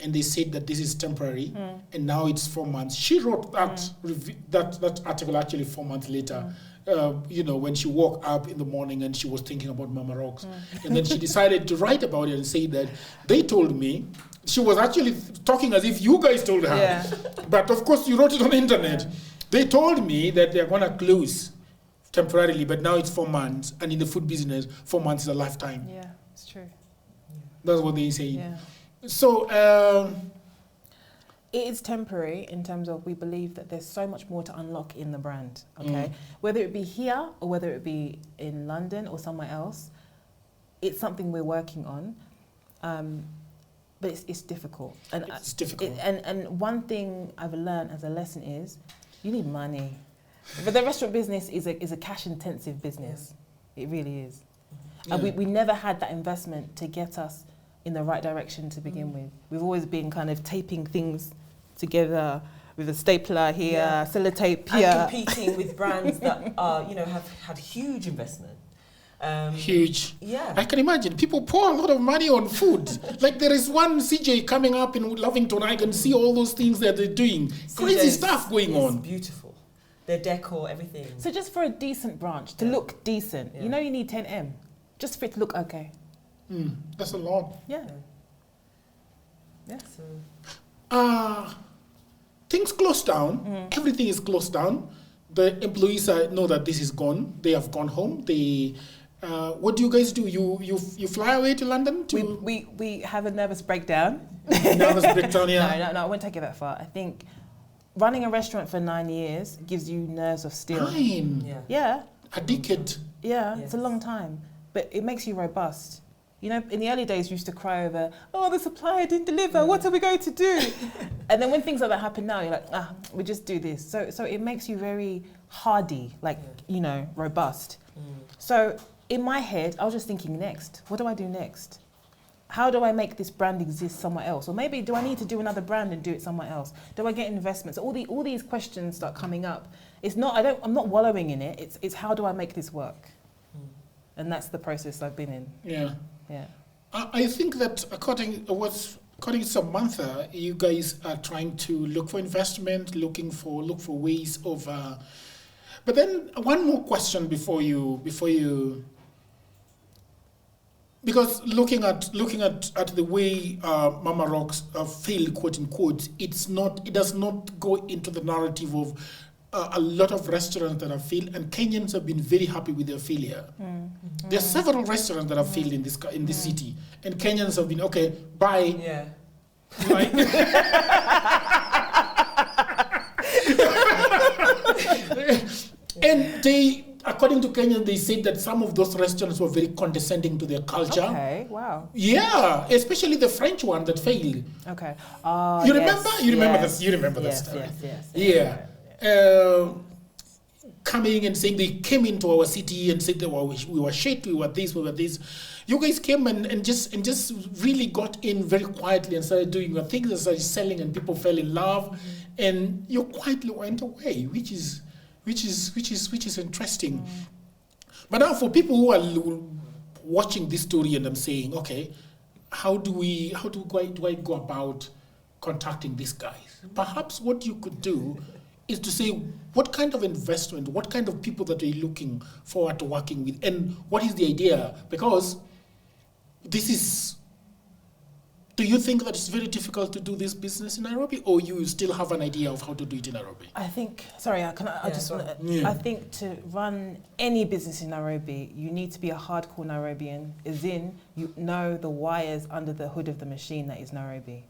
and they said that this is temporary and now it's 4 months, she wrote that article actually 4 months later when she woke up in the morning and she was thinking about Mama Rocks. And then she decided to write about it and say that they told me. She was actually talking as if you guys told her. Yeah. But of course, you wrote it on the internet. Yeah. They told me that they're going to close temporarily, but now it's 4 months. And in the food business, 4 months is a lifetime. Yeah, it's true. That's what they say. Yeah. So... it is temporary in terms of we believe that there's so much more to unlock in the brand, okay? Whether it be here or whether it be in London or somewhere else, it's something we're working on. But it's difficult. And it's difficult. And one thing I've learned as a lesson is you need money. But the restaurant business is a cash-intensive business. Yeah. It really is. Yeah. And we never had that investment to get us in the right direction to begin with. We've always been kind of taping things together with a stapler here, sellotape here. And competing with brands that are, have had huge investment. Huge. Yeah. I can imagine. People pour a lot of money on food. Like there is one CJ coming up in Lovington. I can see all those things that they're doing. Crazy stuff going on. It's beautiful. Their decor, everything. So just for a decent branch, to look decent, you need 10M. Just for it to look okay. That's a lot. Yeah. So, things closed down. Everything is closed down. The employees know that this is gone. They have gone home. They... what do you guys do? You fly away to London? We have a nervous breakdown. Nervous breakdown, yeah. No, I won't take it that far. I think running a restaurant for 9 years gives you nerves of steel. 9? Yeah. A decade. Yeah, It's a long time. But it makes you robust. In the early days, you used to cry over, the supplier didn't deliver, what are we going to do? And then when things like that happen now, you're like, we just do this. So it makes you very hardy, robust. So in my head, I was just thinking next. What do I do next? How do I make this brand exist somewhere else? Or maybe do I need to do another brand and do it somewhere else? Do I get investments? All these questions start coming up. It's not, I'm not wallowing in it. It's how do I make this work? And that's the process I've been in. Yeah. Yeah. I think that according to Samantha, you guys are trying to look for investment, look for ways of. But then one more question before you, because looking at the way Mama Rocks failed, quote unquote, it does not go into the narrative of a lot of restaurants that have failed, and Kenyans have been very happy with their failure. There are several restaurants that have failed in this city, and Kenyans have been okay. Bye. Yeah. Right? And they, according to Kenyans, they said that some of those restaurants were very condescending to their culture. Okay. Wow. Yeah, especially the French one that failed. Okay. You remember? You remember this? You remember that story? Yes. Yeah. Coming and saying they came into our city and said that we were shit, we were this. You guys came and just really got in very quietly and started doing your things and started selling, and people fell in love, and you quietly went away, which is interesting. But now for people who are watching this story and I'm saying, okay, how do I go about contacting these guys? Perhaps what you could do is to say what kind of investment, what kind of people that you're looking forward to working with, and what is the idea? Because do you think that it's very difficult to do this business in Nairobi, or you still have an idea of how to do it in Nairobi? I think, I think to run any business in Nairobi, you need to be a hardcore Nairobian, as in you know the wires under the hood of the machine that is Nairobi.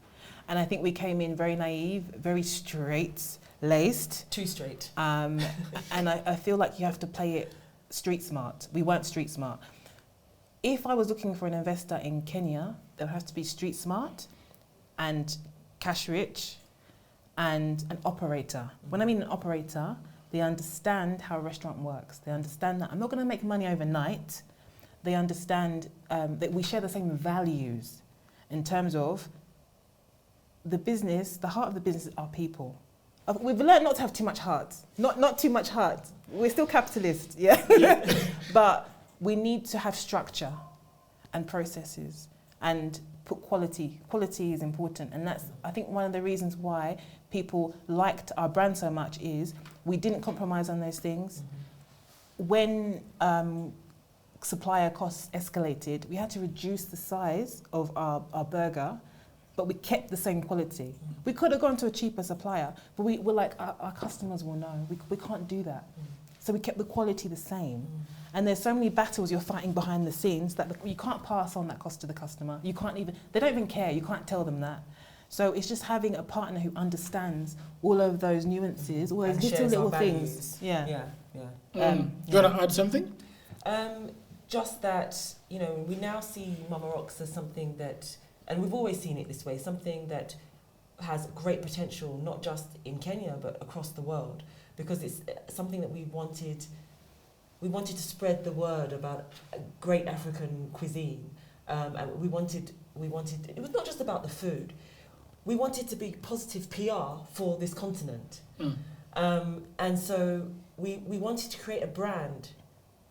And I think we came in very naive, very straight-laced. Too straight. And I feel like you have to play it street smart. We weren't street smart. If I was looking for an investor in Kenya, there has to be street smart and cash rich and an operator. When I mean an operator, they understand how a restaurant works. They understand that I'm not going to make money overnight. They understand that we share the same values in terms of the business. The heart of the business are people. We've learned not to have too much heart. Not too much heart. We're still capitalists, yeah. But we need to have structure and processes and put quality. Quality is important, and that's, I think, one of the reasons why people liked our brand so much is we didn't compromise on those things. when supplier costs escalated, we had to reduce the size of our burger, but we kept the same quality. We could have gone to a cheaper supplier, but we're like, our customers will know. We can't do that. So we kept the quality the same. And there's so many battles you're fighting behind the scenes that you can't pass on that cost to the customer. You can't even, they don't even care. You can't tell them that. So it's just having a partner who understands all of those nuances, all those little things. Yeah. Do you want to add something? Just that, you know, we now see Mama Rocks as something that, and we've always seen it this way, something that has great potential, not just in Kenya, but across the world, because it's something that we wanted to spread the word about great African cuisine. And we wanted, it was not just about the food. We wanted to be positive PR for this continent. And so we wanted to create a brand.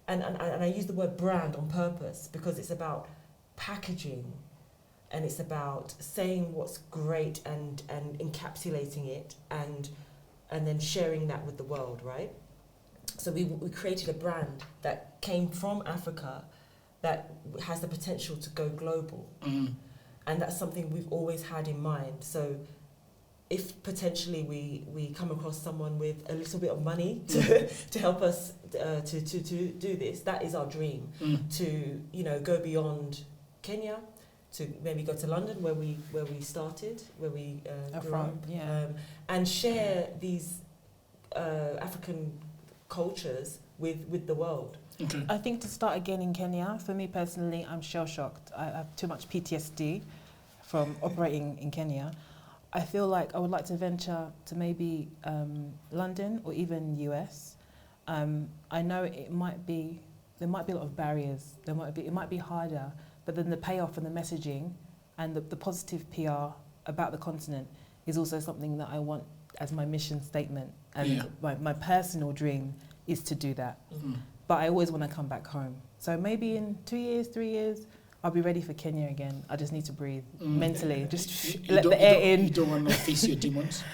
And I use the word brand on purpose because it's about packaging and it's about saying what's great and encapsulating it and then sharing that with the world, right? So we created a brand that came from Africa that has the potential to go global. And that's something we've always had in mind. So if potentially we come across someone with a little bit of money to help us to do this, that is our dream. To, you know, go beyond Kenya, to maybe go to London where we started, where we grew up, and share these African cultures with the world. I think to start again in Kenya, for me personally, I'm shell-shocked. I have too much PTSD from operating in Kenya. I feel like I would like to venture to maybe London or even US. I know there might be a lot of barriers. It might be harder, but then the payoff and the messaging and the positive PR about the continent is also something that I want as my mission statement. And my personal dream is to do that. But I always want to come back home. So maybe in 2 years, 3 years, I'll be ready for Kenya again. I just need to breathe mentally. Just let the air in. You don't want to face your demons?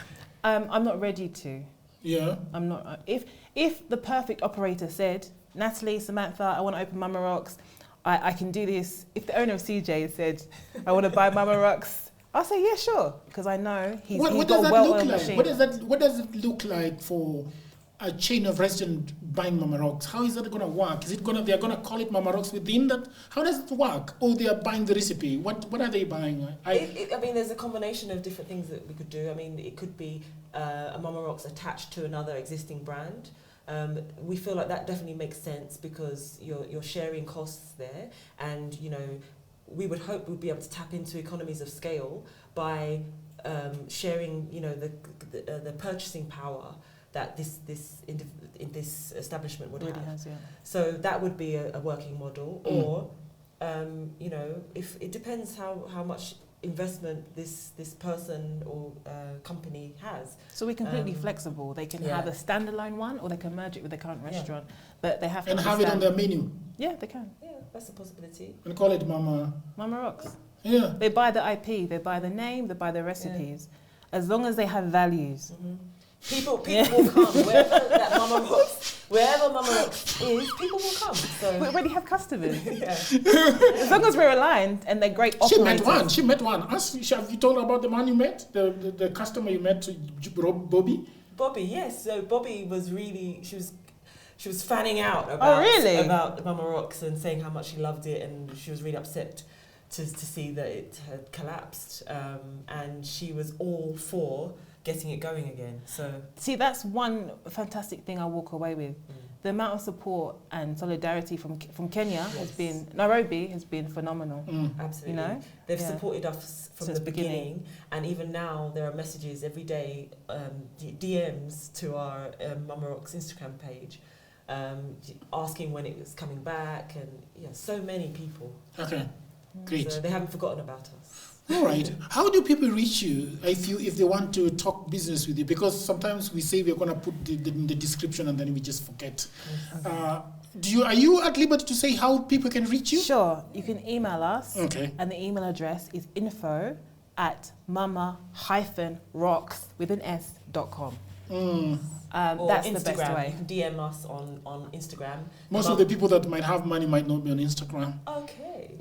I'm not ready to. Yeah. I'm not. If the perfect operator said, Natalie, Samantha, I want to open Mama Rocks, I can do this. If the owner of CJ said, I want to buy Mama Rocks, I'll say, yeah, sure. Because I know he's got a well-oiled machine. What does it look like for a chain of restaurant buying Mama Rocks? How is that going to work? Is it they're going to call it Mama Rocks within that? How does it work? Or they are buying the recipe? What are they buying? I mean, there's a combination of different things that we could do. I mean, it could be a Mama Rocks attached to another existing brand. We feel like that definitely makes sense because you're sharing costs there, and you know, we would hope we'd be able to tap into economies of scale by sharing, you know, the purchasing power that this establishment would have. So that would be a working model, or you know, if it depends how much investment this person or company has. So we're completely flexible. They can have a standalone one, or they can merge it with the current restaurant, but they have to have it on their menu. Yeah, they can. Yeah, that's a possibility. And call it Mama Rocks. Yeah. They buy the IP, they buy the name, they buy the recipes, as long as they have values. People will come wherever Mama Rocks is. People will come. So we already have customers. As long as we're aligned and they're great operators. She met one. Have you told her about the man you met, the customer you met, Bobby? Bobby, yes. So Bobby was really she was fanning out about Mama Rocks and saying how much she loved it, and she was really upset to see that it had collapsed. And she was all for getting it going again. So see, that's one fantastic thing I walk away with. The amount of support and solidarity from Kenya has been, Nairobi has been phenomenal. Absolutely. You know? They've supported us from the beginning, and even now there are messages every day, DMs to our Mama Rocks Instagram page, asking when it was coming back, and so many people. Okay, great. So they haven't forgotten about us. All right. How do people reach you if they want to talk business with you? Because sometimes we say we're going to put in the description and then we just forget. Are you at liberty to say how people can reach you? Sure. You can email us. Okay. And the email address is info@mama-rocks.com. Or that's Instagram. the best way. You can DM us on Instagram. Most of the people that might have money might not be on Instagram. Okay.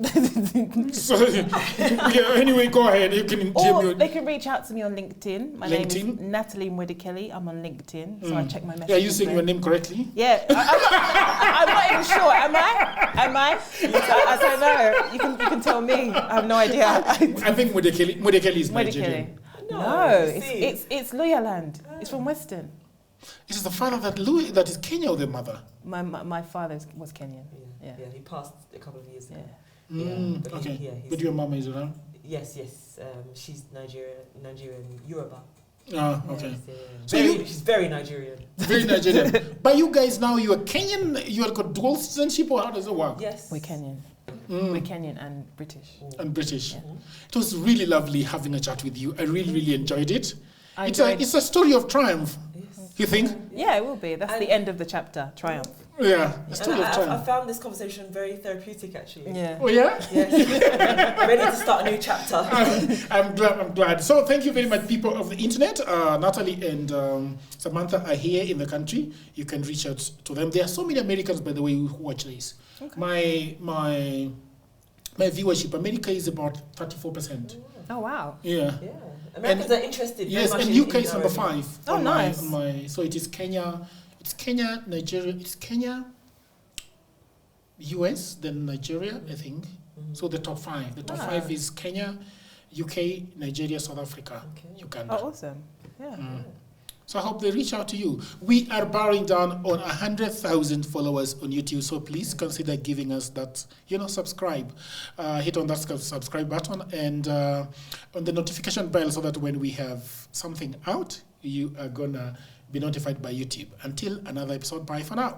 So, yeah, anyway, go ahead. You can Or DM they can reach out to me on LinkedIn. My name is LinkedIn? Natalie Mwedekeli. I'm on LinkedIn, so I check my messages. Yeah, you saying your name correctly? Yeah, I'm not even sure. Am I? I don't know. You can tell me. I have no idea. I think Mwedekeli is Nigerian. No, it's Luyaland. It's from Western. Is it the father that is Kenya or the mother? My father was Kenyan. Yeah, he passed a couple of years ago. Yeah. Okay. But your mama is around? Yes. She's Nigerian, Yoruba. Ah, okay. Yes, So she's very Nigerian. Very Nigerian. But you guys now, you are Kenyan, you have got dual citizenship, or how does it work? Yes. We're Kenyan. We're Kenyan and British. And British. Yeah. It was really lovely having a chat with you. I really enjoyed it. I It's enjoyed- a story of triumph. Yes. You think? Yeah, it will be. That's the end of the chapter. Triumph. Yeah, a And story of I triumph. found this conversation very therapeutic, actually. Yeah. Oh yeah? Yes. Ready to start a new chapter. I'm glad. So thank you very much, people of the internet. Natalie and Samantha are here in the country. You can reach out to them. There are so many Americans, by the way, who watch this. Okay. My viewership, America is about 34%. Oh wow. Yeah. Yeah. Americans are interested. Yes, very much and in UK is number Nairobi. 5. Oh, nice. So it is Kenya. It's Kenya, Nigeria. It's Kenya, US, then Nigeria, I think. So the top 5. The top 5 is Kenya, UK, Nigeria, South Africa, Uganda. Oh, awesome. Yeah. So I hope they reach out to you. We are barring down on 100,000 followers on YouTube, so please consider giving us that, subscribe. Hit on that subscribe button and on the notification bell so that when we have something out, you are gonna be notified by YouTube. Until another episode, bye for now.